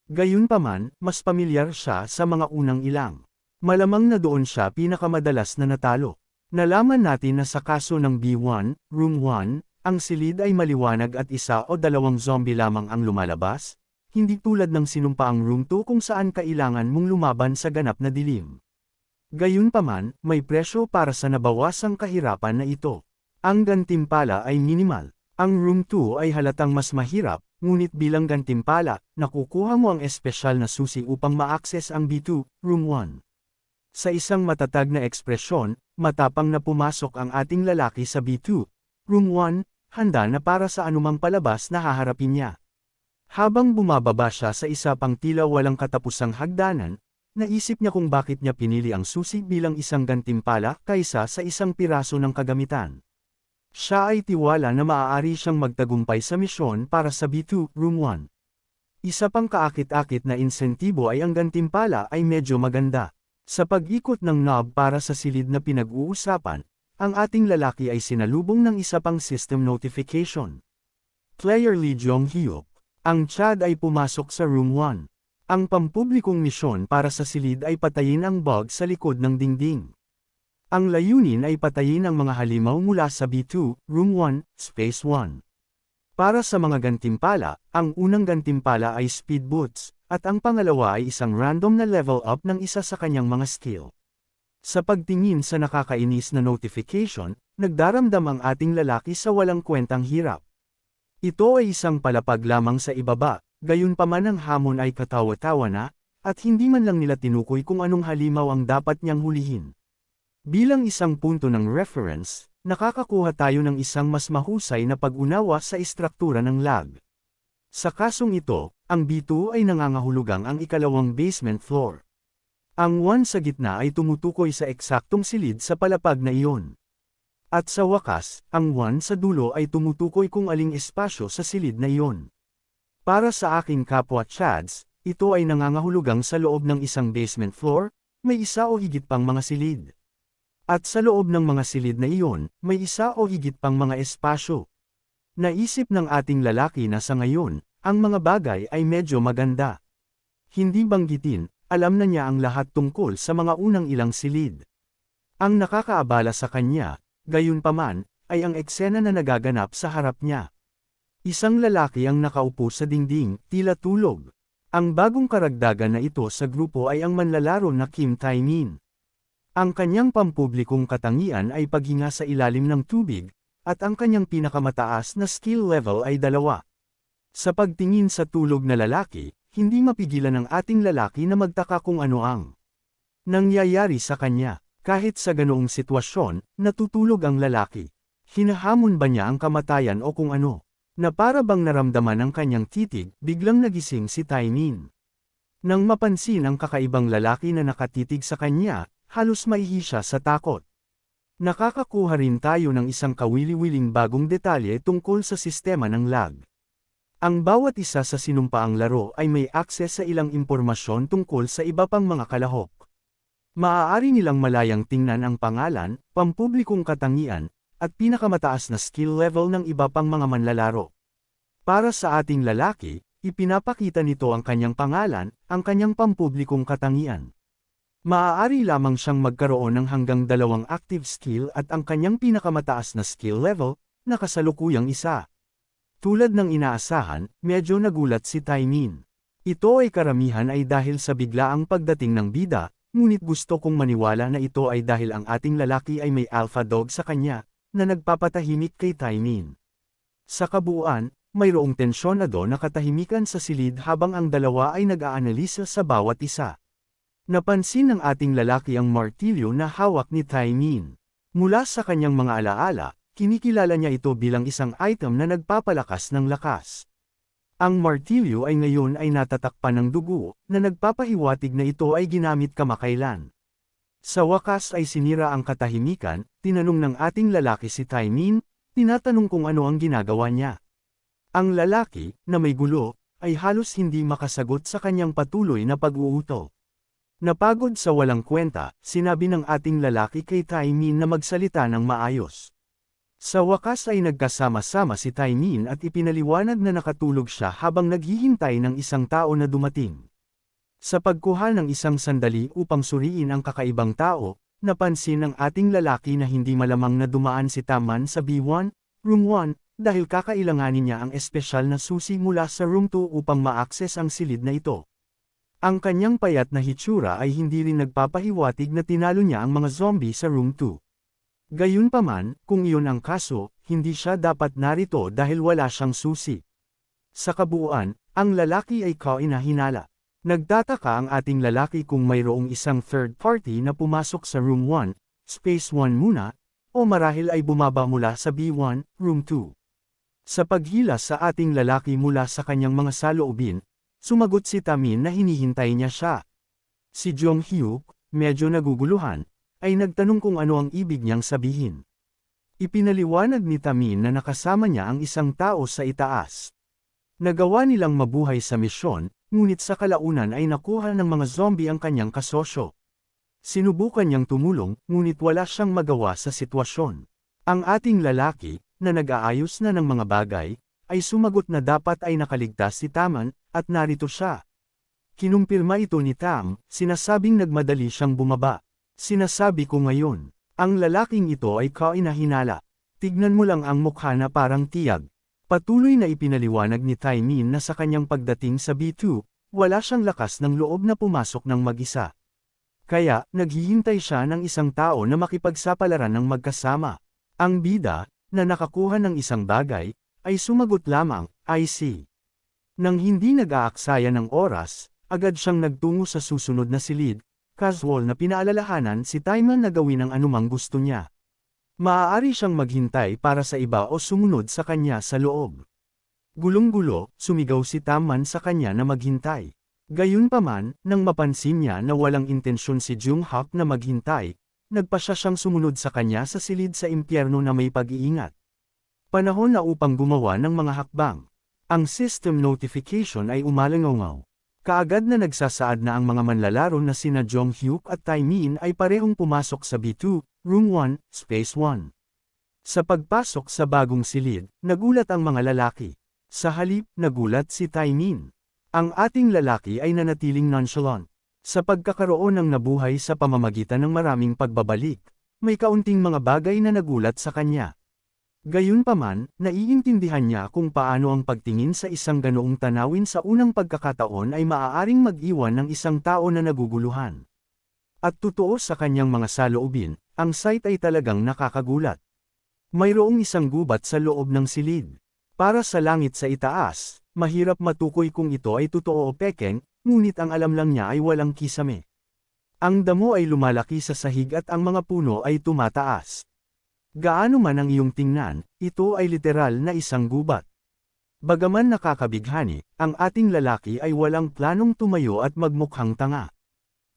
Gayunpaman, mas pamilyar siya sa mga unang ilang. Malamang na doon siya pinakamadalas na natalo. Nalaman natin na sa kaso ng B1, Room 1, ang silid ay maliwanag at isa o dalawang zombie lamang ang lumalabas, hindi tulad ng sinumpaang Room 2 kung saan kailangan mong lumaban sa ganap na dilim. Gayunpaman, may presyo para sa nabawasang kahirapan na ito. Ang gantimpala ay minimal. Ang Room 2 ay halatang mas mahirap, ngunit bilang gantimpala, nakukuha mo ang espesyal na susi upang ma-access ang B2, Room 1. Sa isang matatag na ekspresyon, matapang na pumasok ang ating lalaki sa B2, Room 1, handa na para sa anumang palabas na haharapin niya. Habang bumababa siya sa isa pang tila walang katapusang hagdanan, naisip niya kung bakit niya pinili ang susi bilang isang gantimpala kaysa sa isang piraso ng kagamitan. Siya ay tiwala na maaari siyang magtagumpay sa misyon para sa B2, Room 1. Isa pang kaakit-akit na insentibo ay ang gantimpala ay medyo maganda. Sa pag-ikot ng knob para sa silid na pinag-uusapan, ang ating lalaki ay sinalubong ng isa pang system notification. Player Lee Jong-hyuk. Ang Chad ay pumasok sa Room 1. Ang pampublikong misyon para sa silid ay patayin ang bug sa likod ng dingding. Ang layunin ay patayin ang mga halimaw mula sa B2, Room 1, Space 1. Para sa mga gantimpala, ang unang gantimpala ay speed boots, at ang pangalawa ay isang random na level up ng isa sa kanyang mga skill. Sa pagtingin sa nakakainis na notification, nagdaramdam ang ating lalaki sa walang kwentang hirap. Ito ay isang palapag lamang sa ibaba, gayunpaman ang hamon ay katawa-tawa na, at hindi man lang nila tinukoy kung anong halimaw ang dapat niyang hulihin. Bilang isang punto ng reference, nakakakuha tayo ng isang mas mahusay na pag-unawa sa istruktura ng lag. Sa kasong ito, ang B2 ay nangangahulugang ang ikalawang basement floor. Ang 1 sa gitna ay tumutukoy sa eksaktong silid sa palapag na iyon. At sa wakas, ang 1 sa dulo ay tumutukoy kung aling espasyo sa silid na iyon. Para sa aking kapwa Chads, ito ay nangangahulugang sa loob ng isang basement floor, may isa o higit pang mga silid. At sa loob ng mga silid na iyon, may isa o higit pang mga espasyo. Naisip ng ating lalaki na sa ngayon, ang mga bagay ay medyo maganda. Hindi banggitin, alam na niya ang lahat tungkol sa mga unang ilang silid. Ang nakakaabala sa kanya, gayunpaman, ay ang eksena na nagaganap sa harap niya. Isang lalaki ang nakaupo sa dingding, tila tulog. Ang bagong karagdagan na ito sa grupo ay ang manlalaro na Kim Tae-min. Ang kanyang pampublikong katangian ay paghinga sa ilalim ng tubig, at ang kanyang pinakamataas na skill level ay 2. Sa pagtingin sa tulog na lalaki, hindi mapigilan ng ating lalaki na magtaka kung ano ang nangyayari sa kanya. Kahit sa ganoong sitwasyon, natutulog ang lalaki. Hinahamon ba niya ang kamatayan o kung ano? Na para bang naramdaman ng kanyang titig, biglang nagising si Tae-min. Nang mapansin ang kakaibang lalaki na nakatitig sa kanya, halos maihi siya sa takot. Nakakakuha rin tayo ng isang kawili-wiling bagong detalye tungkol sa sistema ng lag. Ang bawat isa sa sinumpaang laro ay may akses sa ilang impormasyon tungkol sa iba pang mga kalahok. Maaari nilang malayang tingnan ang pangalan, pampublikong katangian, at pinakamataas na skill level ng iba pang mga manlalaro. Para sa ating lalaki, ipinapakita nito ang kanyang pangalan, ang kanyang pampublikong katangian. Maaari lamang siyang magkaroon ng hanggang 2 active skill at ang kanyang pinakamataas na skill level, na kasalukuyang isa. Tulad ng inaasahan, medyo nagulat si Tae-min. Ito ay karamihan ay dahil sa biglaang pagdating ng bida, ngunit gusto kong maniwala na ito ay dahil ang ating lalaki ay may alpha dog sa kanya, na nagpapatahimik kay Tae-min. Sa kabuuan, mayroong tensyonado na katahimikan sa silid habang ang dalawa ay nag-aanalisa sa bawat isa. Napansin ng ating lalaki ang martilyo na hawak ni Tae-min. Mula sa kanyang mga alaala, kinikilala niya ito bilang isang item na nagpapalakas ng lakas. Ang martilyo ay ngayon ay natatakpan ng dugo, na nagpapahiwatig na ito ay ginamit kamakailan. Sa wakas ay sinira ang katahimikan, tinanong ng ating lalaki si Tae-min, tinatanong kung ano ang ginagawa niya. Ang lalaki, na may gulo, ay halos hindi makasagot sa kanyang patuloy na pag-uuto. Napagod sa walang kwenta, sinabi ng ating lalaki kay Taimin na magsalita ng maayos. Sa wakas ay nagkasama-sama si Taimin at ipinaliwanag na nakatulog siya habang naghihintay ng isang tao na dumating. Sa pagkuha ng isang sandali upang suriin ang kakaibang tao, napansin ng ating lalaki na hindi malamang na dumaan si Taman sa B1, Room 1, dahil kakailanganin niya ang espesyal na susi mula sa Room 2 upang ma-access ang silid na ito. Ang kanyang payat na hitsura ay hindi rin nagpapahiwatig na tinalo niya ang mga zombie sa Room 2. Gayunpaman, kung iyon ang kaso, hindi siya dapat narito dahil wala siyang susi. Sa kabuuan, ang lalaki ay kainahinala. Nagtataka ang ating lalaki kung mayroong isang third party na pumasok sa Room 1, Space 1 muna, o marahil ay bumaba mula sa B1, Room 2. Sa paghila sa ating lalaki mula sa kanyang mga saloobin, sumagot si Tamin na hinihintay niya siya. Si Jong-hyuk, medyo naguguluhan, ay nagtanong kung ano ang ibig niyang sabihin. Ipinaliwanag ni Tamin na nakasama niya ang isang tao sa itaas. Nagawa nilang mabuhay sa misyon, ngunit sa kalaunan ay nakuha ng mga zombie ang kanyang kasosyo. Sinubukan niyang tumulong, ngunit wala siyang magawa sa sitwasyon. Ang ating lalaki, na nag-aayos na ng mga bagay, ay sumagot na dapat ay nakaligtas si Taman, at narito siya. Kinumpirma ito ni Tam, sinasabing nagmadali siyang bumaba. Sinasabi ko ngayon, ang lalaking ito ay kainahinala. Tignan mo lang ang mukha na parang tiyag. Patuloy na ipinaliwanag ni Taimin na sa kanyang pagdating sa B2, wala siyang lakas ng loob na pumasok ng mag-isa. Kaya, naghihintay siya ng isang tao na makipagsapalaran ng magkasama. Ang bida, na nakakuha ng isang bagay, ay sumagot lamang, I see. Nang hindi nag-aaksaya ng oras, agad siyang nagtungo sa susunod na silid, casual na pinaalalahanan si Taiman na gawin ang anumang gusto niya. Maaari siyang maghintay para sa iba o sumunod sa kanya sa loob. Gulong-gulo, sumigaw si Taman sa kanya na maghintay. Gayunpaman, nang mapansin niya na walang intensyon si Jung-hyuk na maghintay, nagpasya siyang sumunod sa kanya sa silid sa impyerno na may pag-iingat. Panahon na upang gumawa ng mga hakbang. Ang system notification ay umalangaw. Kaagad na nagsasaad na ang mga manlalaro na sina Jong-hyuk at Taimin ay parehong pumasok sa B2, Room 1, Space 1. Sa pagpasok sa bagong silid, nagulat ang mga lalaki. Sa halip, nagulat si Taimin. Ang ating lalaki ay nanatiling nonchalant. Sa pagkakaroon ng nabuhay sa pamamagitan ng maraming pagbabalik, may kaunting mga bagay na nagulat sa kanya. Gayunpaman, naiintindihan niya kung paano ang pagtingin sa isang ganoong tanawin sa unang pagkakataon ay maaaring mag-iwan ng isang tao na naguguluhan. At totoo sa kanyang mga saloobin, ang sight ay talagang nakakagulat. Mayroong isang gubat sa loob ng silid. Para sa langit sa itaas, mahirap matukoy kung ito ay totoo o pekeng, ngunit ang alam lang niya ay walang kisame. Ang damo ay lumalaki sa sahig at ang mga puno ay tumataas. Gaano man ang iyong tingnan, ito ay literal na isang gubat. Bagaman nakakabighani, ang ating lalaki ay walang planong tumayo at magmukhang tanga.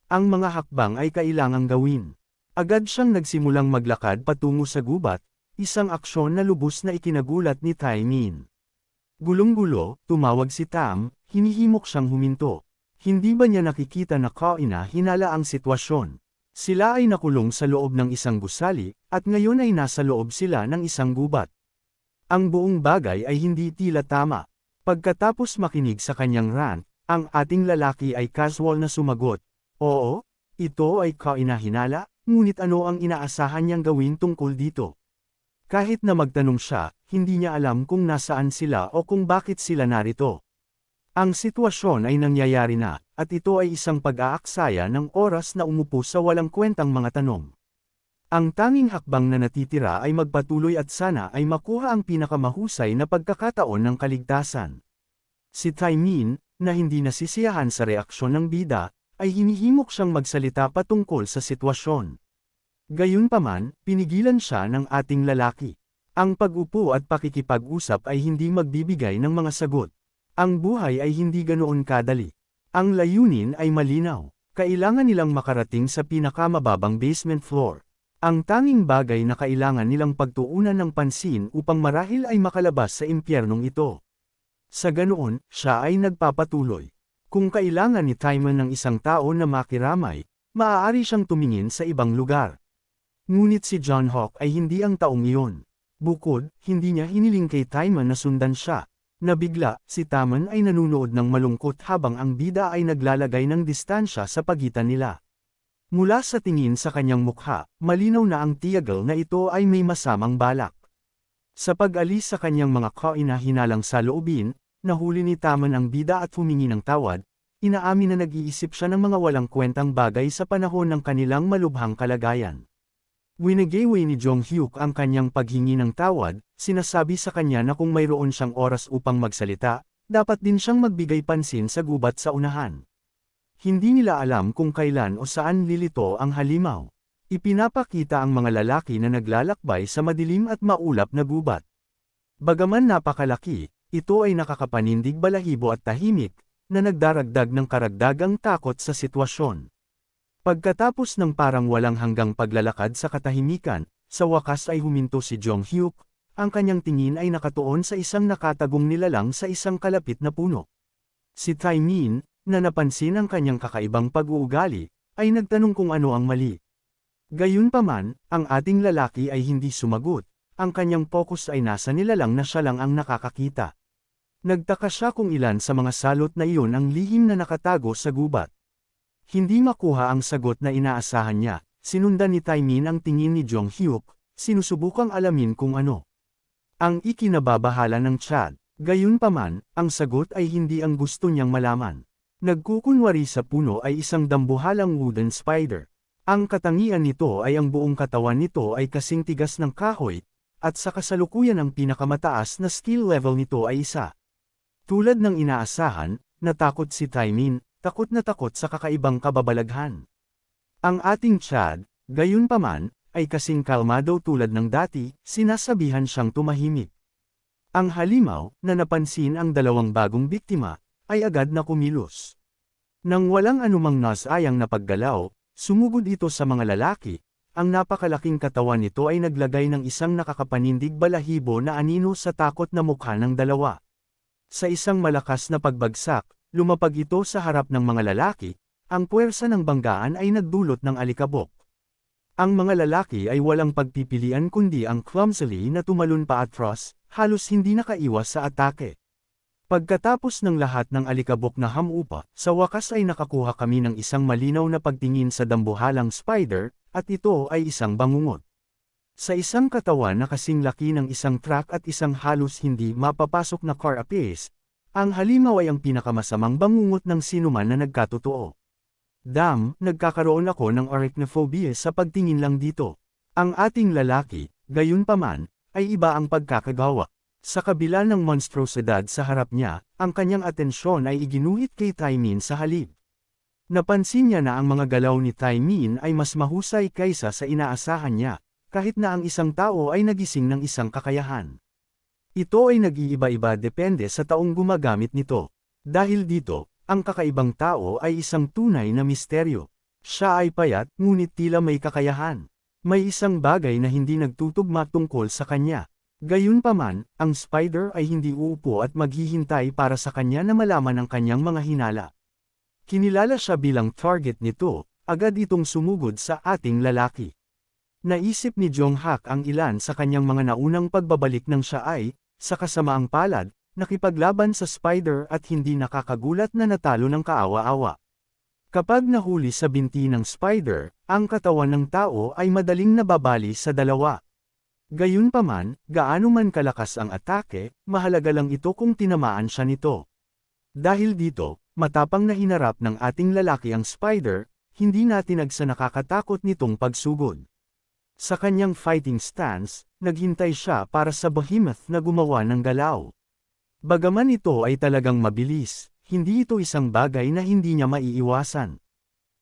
Ang mga hakbang ay kailangang gawin. Agad siyang nagsimulang maglakad patungo sa gubat, isang aksyon na lubos na ikinagulat ni Taimin. Gulong-gulo, tumawag si Tam, hinihimok siyang huminto. Hindi ba niya nakikita na kainahinala ang sitwasyon? Sila ay nakulong sa loob ng isang gusali, at ngayon ay nasa loob sila ng isang gubat. Ang buong bagay ay hindi tila tama. Pagkatapos makinig sa kanyang rant, ang ating lalaki ay casual na sumagot, oo, ito ay kainahinala, ngunit ano ang inaasahan niyang gawin tungkol dito? Kahit na magtanong siya, hindi niya alam kung nasaan sila o kung bakit sila narito. Ang sitwasyon ay nangyayari na, at ito ay isang pag-aaksaya ng oras na umupo sa walang kwentang mga tanong. Ang tanging hakbang na natitira ay magpatuloy at sana ay makuha ang pinakamahusay na pagkakataon ng kaligtasan. Si Taimin, na hindi nasisiyahan sa reaksyon ng bida, ay hinihimok siyang magsalita patungkol sa sitwasyon. Gayunpaman, pinigilan siya ng ating lalaki. Ang pag-upo at pakikipag-usap ay hindi magbibigay ng mga sagot. Ang buhay ay hindi ganoon kadali. Ang layunin ay malinaw. Kailangan nilang makarating sa pinakamababang basement floor. Ang tanging bagay na kailangan nilang pagtuunan ng pansin upang marahil ay makalabas sa impyernong ito. Sa ganoon, siya ay nagpapatuloy. Kung kailangan ni Timon ng isang tao na makiramay, maaari siyang tumingin sa ibang lugar. Ngunit si John Hawk ay hindi ang taong iyon. Bukod, hindi niya hiniling kay Timon na sundan siya. Nabigla, si Timon ay nanunood ng malungkot habang ang bida ay naglalagay ng distansya sa pagitan nila. Mula sa tingin sa kanyang mukha, malinaw na ang tiyagal na ito ay may masamang balak. Sa pag-alis sa kanyang mga kaina-hinalang saloobin, nahuli ni Timon ang bida at humingi ng tawad, inaamin na nag-iisip siya ng mga walang kwentang bagay sa panahon ng kanilang malubhang kalagayan. Winagaway ni Jong Hyuk ang kanyang paghingi ng tawad, sinasabi sa kanya na kung mayroon siyang oras upang magsalita, dapat din siyang magbigay pansin sa gubat sa unahan. Hindi nila alam kung kailan o saan lilito ang halimaw. Ipinapakita ang mga lalaki na naglalakbay sa madilim at maulap na gubat. Bagaman napakalaki, ito ay nakakapanindig balahibo at tahimik, na nagdaragdag ng karagdagang takot sa sitwasyon. Pagkatapos ng parang walang hanggang paglalakad sa katahimikan, sa wakas ay huminto si Jong Hyuk, ang kanyang tingin ay nakatuon sa isang nakatagong nilalang sa isang kalapit na puno. Si Taemin, na napansin ang kanyang kakaibang pag-uugali, ay nagtanong kung ano ang mali. Gayunpaman, ang ating lalaki ay hindi sumagot, ang kanyang focus ay nasa nilalang na siya lang ang nakakakita. Nagtaka siya kung ilan sa mga salot na iyon ang lihim na nakatago sa gubat. Hindi makuha ang sagot na inaasahan niya, sinundan ni Taemin ang tingin ni Jong Hyuk, sinusubukang alamin kung ano ang ikinababahala ng Chad. Gayunpaman, ang sagot ay hindi ang gusto niyang malaman. Nagkukunwari sa puno ay isang dambuhalang wooden spider. Ang katangian nito ay ang buong katawan nito ay kasing tigas ng kahoy, at sa kasalukuyan ang pinakamataas na skill level nito ay 1. Tulad ng inaasahan, natakot si Taemin, takot na takot sa kakaibang kababalaghan. Ang ating Chad, gayunpaman, ay kasing kalmado tulad ng dati, sinasabihan siyang tumahimik. Ang halimaw, na napansin ang dalawang bagong biktima, ay agad na kumilos. Nang walang anumang nasayang na paggalaw, sumugod ito sa mga lalaki, ang napakalaking katawan nito ay naglagay ng isang nakakapanindig balahibo na anino sa takot na mukha ng dalawa. Sa isang malakas na pagbagsak, lumapag ito sa harap ng mga lalaki, ang puwersa ng banggaan ay nagdulot ng alikabok. Ang mga lalaki ay walang pagpipilian kundi ang clumsily na tumalon paatras, halos hindi nakaiwas sa atake. Pagkatapos ng lahat ng alikabok na hamupa, sa wakas ay nakakuha kami ng isang malinaw na pagtingin sa dambuhalang spider, at ito ay isang bangungot. Sa isang katawan na kasing laki ng isang truck at isang halos hindi mapapasok na car apiece, ang halimaw ay ang pinakamasamang bangungot ng sinuman na nagkatotoo. Nagkakaroon ako ng arachnophobia sa pagtingin lang dito. Ang ating lalaki, gayunpaman, ay iba ang pagkakagawa. Sa kabila ng monstrosidad sa harap niya, ang kanyang atensyon ay iginuhit kay Taemin sa halip. Napansin niya na ang mga galaw ni Taemin ay mas mahusay kaysa sa inaasahan niya, kahit na ang isang tao ay nagising ng isang kakayahan. Ito ay nag-iiba-iba depende sa taong gumagamit nito. Dahil dito, ang kakaibang tao ay isang tunay na misteryo. Siya ay payat, ngunit tila may kakayahan. May isang bagay na hindi nagtutugma tungkol sa kanya. Gayunpaman, ang spider ay hindi uupo at maghihintay para sa kanya na malaman ang kanyang mga hinala. Kinilala siya bilang target nito, agad itong sumugod sa ating lalaki. Naisip ni Jong Hak ang ilan sa kanyang mga naunang pagbabalik nang siya ay, sa kasamaang palad, nakipaglaban sa spider at hindi nakakagulat na natalo ng kaawa-awa. Kapag nahuli sa binti ng spider, ang katawan ng tao ay madaling nababali sa dalawa. Gayunpaman, gaano man kalakas ang atake, mahalaga lang ito kung tinamaan siya nito. Dahil dito, matapang na hinarap ng ating lalaki ang spider, hindi natinag sa nakakatakot nitong pagsugod. Sa kanyang fighting stance, naghintay siya para sa behemoth na gumawa ng galaw. Bagaman ito ay talagang mabilis, hindi ito isang bagay na hindi niya maiiwasan.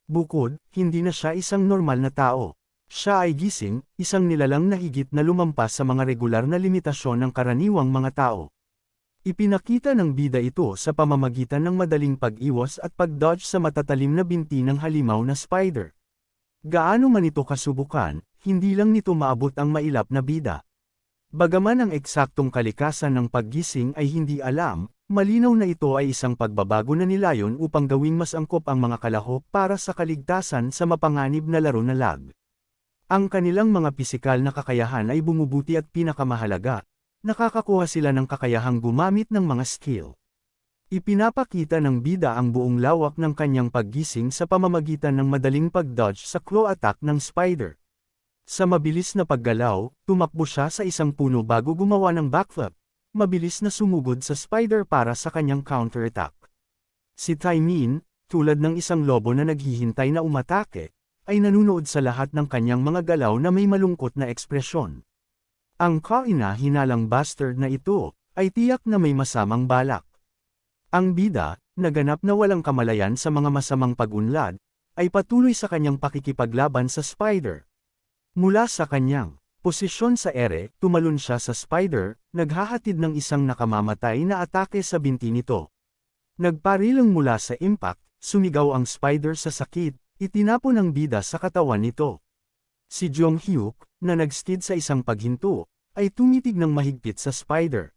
Bukod, hindi na siya isang normal na tao. Siya ay gising, isang nilalang na higit na lumampas sa mga regular na limitasyon ng karaniwang mga tao. Ipinakita ng bida ito sa pamamagitan ng madaling pag-iwas at pag-dodge sa matatalim na binti ng halimaw na spider. Gaano man ito kasubukan, hindi lang nito maabot ang mailap na bida. Bagaman ang eksaktong kalikasan ng paggising ay hindi alam, malinaw na ito ay isang pagbabago na nilayon upang gawing mas angkop ang mga kalahok para sa kaligtasan sa mapanganib na laro na lag. Ang kanilang mga pisikal na kakayahan ay bumubuti at pinakamahalaga, nakakakuha sila ng kakayahang gumamit ng mga skill. Ipinapakita ng bida ang buong lawak ng kanyang paggising sa pamamagitan ng madaling pag-dodge sa claw attack ng spider. Sa mabilis na paggalaw, tumakbo siya sa isang puno bago gumawa ng backflip, mabilis na sumugod sa spider para sa kanyang counter-attack. Si Taimin, tulad ng isang lobo na naghihintay na umatake, ay nanunood sa lahat ng kanyang mga galaw na may malungkot na ekspresyon. Ang kaina-hinalang bastard na ito, ay tiyak na may masamang balak. Ang bida, naganap na walang kamalayan sa mga masamang pag-unlad, ay patuloy sa kanyang pakikipaglaban sa spider. Mula sa kanyang posisyon sa ere, tumalon siya sa spider, naghahatid ng isang nakamamatay na atake sa binti nito. Nagparilang mula sa impact, sumigaw ang spider sa sakit, itinapon ng bida sa katawan nito. Si Jong Hyuk, na nagsteed sa isang paghinto, ay tumitig ng mahigpit sa spider.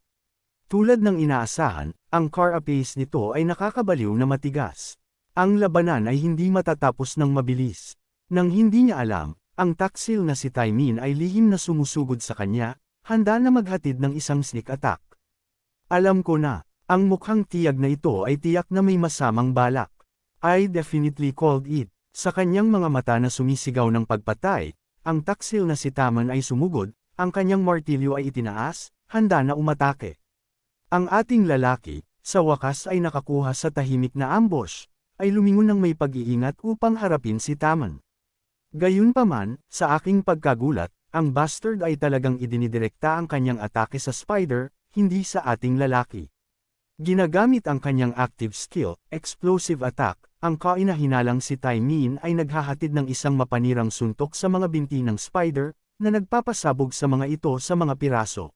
Tulad ng inaasahan, ang carapace nito ay nakakabaliw na matigas. Ang labanan ay hindi matatapos ng mabilis. Nang hindi niya alam, ang taksil na si Taimin ay lihim na sumusugod sa kanya, handa na maghatid ng isang sneak attack. Alam ko na, ang mukhang tiyag na ito ay tiyak na may masamang balak. I definitely called it. Sa kanyang mga mata na sumisigaw ng pagpatay, ang taksil na si Taman ay sumugod, ang kanyang martilyo ay itinaas, handa na umatake. Ang ating lalaki, sa wakas ay nakakuha sa tahimik na ambush, ay lumingon ng may pag-iingat upang harapin si Taman. Gayunpaman, sa aking pagkagulat, ang bastard ay talagang idinidirekta ang kanyang atake sa spider, hindi sa ating lalaki. Ginagamit ang kanyang active skill, explosive attack, ang kaina-hinalang si Taimin ay naghahatid ng isang mapanirang suntok sa mga binti ng spider, na nagpapasabog sa mga ito sa mga piraso.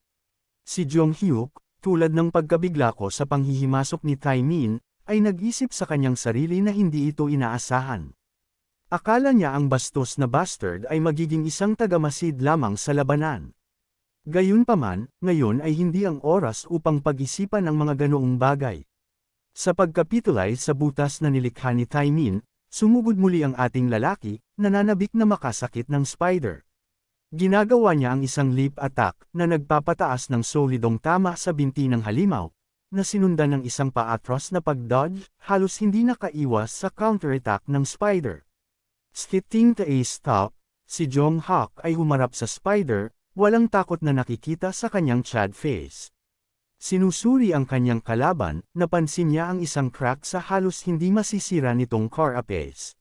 Si Jong Hyuk, tulad ng pagkabigla ko sa panghihimasok ni Taimin, ay nag-isip sa kanyang sarili na hindi ito inaasahan. Akala niya ang bastos na bastard ay magiging isang tagamasid lamang sa labanan. Gayunpaman, ngayon ay hindi ang oras upang pag-isipan ang mga ganoong bagay. Sa pagkapitulize sa butas na nilikha ni Taimin, sumugod muli ang ating lalaki, nananabik na makasakit ng spider. Ginagawa niya ang isang leap attack na nagpapataas ng solidong tama sa binti ng halimaw, na sinundan ng isang paatros na pag-dodge, halos hindi nakaiwas sa counter-attack ng spider. Skitting to a stop, si Jong Hyuk ay humarap sa spider, walang takot na nakikita sa kanyang chad face. Sinusuri ang kanyang kalaban, napansin niya ang isang crack sa halos hindi masisira nitong carapace.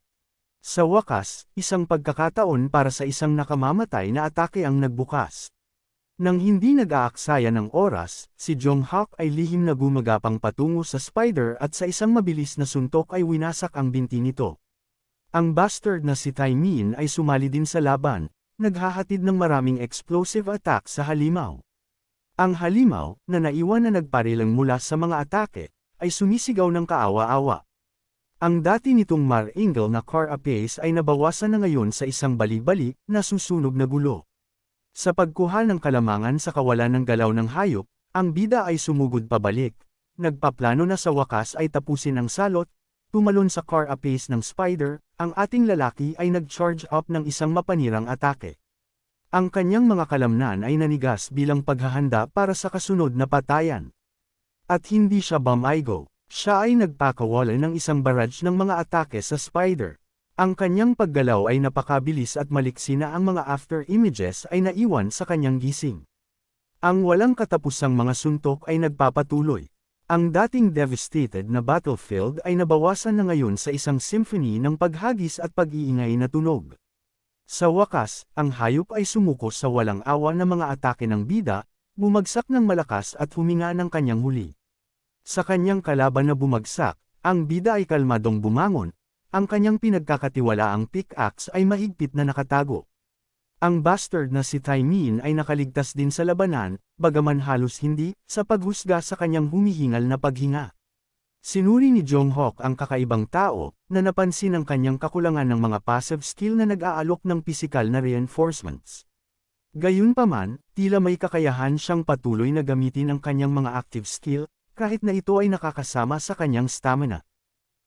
Sa wakas, isang pagkakataon para sa isang nakamamatay na atake ang nagbukas. Nang hindi nag-aaksaya ng oras, si Jong Hyuk ay lihim na gumagapang patungo sa spider at sa isang mabilis na suntok ay winasak ang binti nito. Ang bastard na si Taimin ay sumali din sa laban, naghahatid ng maraming explosive attack sa halimaw. Ang halimaw, na naiwan na nagparilang mula sa mga atake, ay sumisigaw ng kaawa-awa. Ang dati nitong maringal na carapace ay nabawasan na ngayon sa isang bali-bali na susunog na gulo. Sa pagkuha ng kalamangan sa kawalan ng galaw ng hayop, ang bida ay sumugod pabalik. Nagpaplano na sa wakas ay tapusin ang salot, tumalon sa carapace ng spider, ang ating lalaki ay nag-charge up ng isang mapanirang atake. Ang kanyang mga kalamnan ay nanigas bilang paghahanda para sa kasunod na patayan. At hindi siya bumaigo. Siya ay nagpakawala ng isang barrage ng mga atake sa spider. Ang kanyang paggalaw ay napakabilis at maliksi na ang mga after images ay naiwan sa kanyang gising. Ang walang katapusang mga suntok ay nagpapatuloy. Ang dating devastated na battlefield ay nabawasan na ngayon sa isang symphony ng paghagis at pag-iingay na tunog. Sa wakas, ang hayop ay sumuko sa walang awa na mga atake ng bida, bumagsak ng malakas at huminga ng kanyang huli. Sa kanyang kalaban na bumagsak, ang bida ay kalmadong bumangon, ang kanyang pinagkakatiwalaang pickaxe ay mahigpit na nakatago. Ang bastard na si Taimin ay nakaligtas din sa labanan, bagaman halos hindi, sa paghusga sa kanyang humihingal na paghinga. Sinuri ni Jong Hyuk ang kakaibang tao, na napansin ang kanyang kakulangan ng mga passive skill na nag-aalok ng pisikal na reinforcements. Gayunpaman, tila may kakayahan siyang patuloy na gamitin ang kanyang mga active skill, kahit na ito ay nakakasama sa kanyang stamina.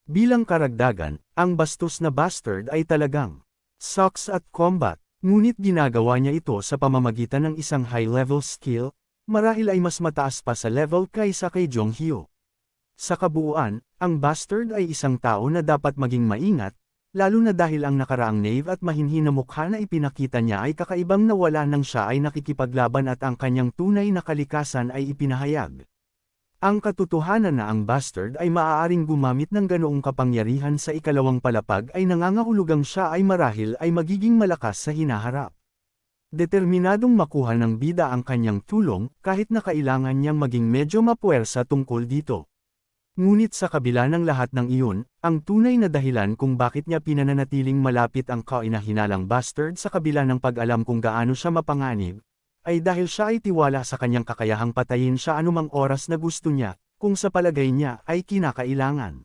Bilang karagdagan, ang bastos na bastard ay talagang sucks at combat, ngunit ginagawa niya ito sa pamamagitan ng isang high-level skill, marahil ay mas mataas pa sa level kaysa kay Jonghyo. Sa kabuuan, ang bastard ay isang tao na dapat maging maingat, lalo na dahil ang nakaraang knave at mahinhin na mukha na ipinakita niya ay kakaibang nawala nang siya ay nakikipaglaban at ang kanyang tunay na kalikasan ay ipinahayag. Ang katotohanan na ang bastard ay maaaring gumamit ng ganoong kapangyarihan sa ikalawang palapag ay nangangahulugang siya ay marahil ay magiging malakas sa hinaharap. Determinadong makuha ng bida ang kanyang tulong, kahit na kailangan niyang maging medyo mapuwersa tungkol dito. Ngunit sa kabila ng lahat ng iyon, ang tunay na dahilan kung bakit niya pinananatiling malapit ang kainahinalang bastard sa kabila ng pag-alam kung gaano siya mapanganib, ay dahil siya ay tiwala sa kanyang kakayahang patayin siya anumang oras na gusto niya, kung sa palagay niya ay kinakailangan.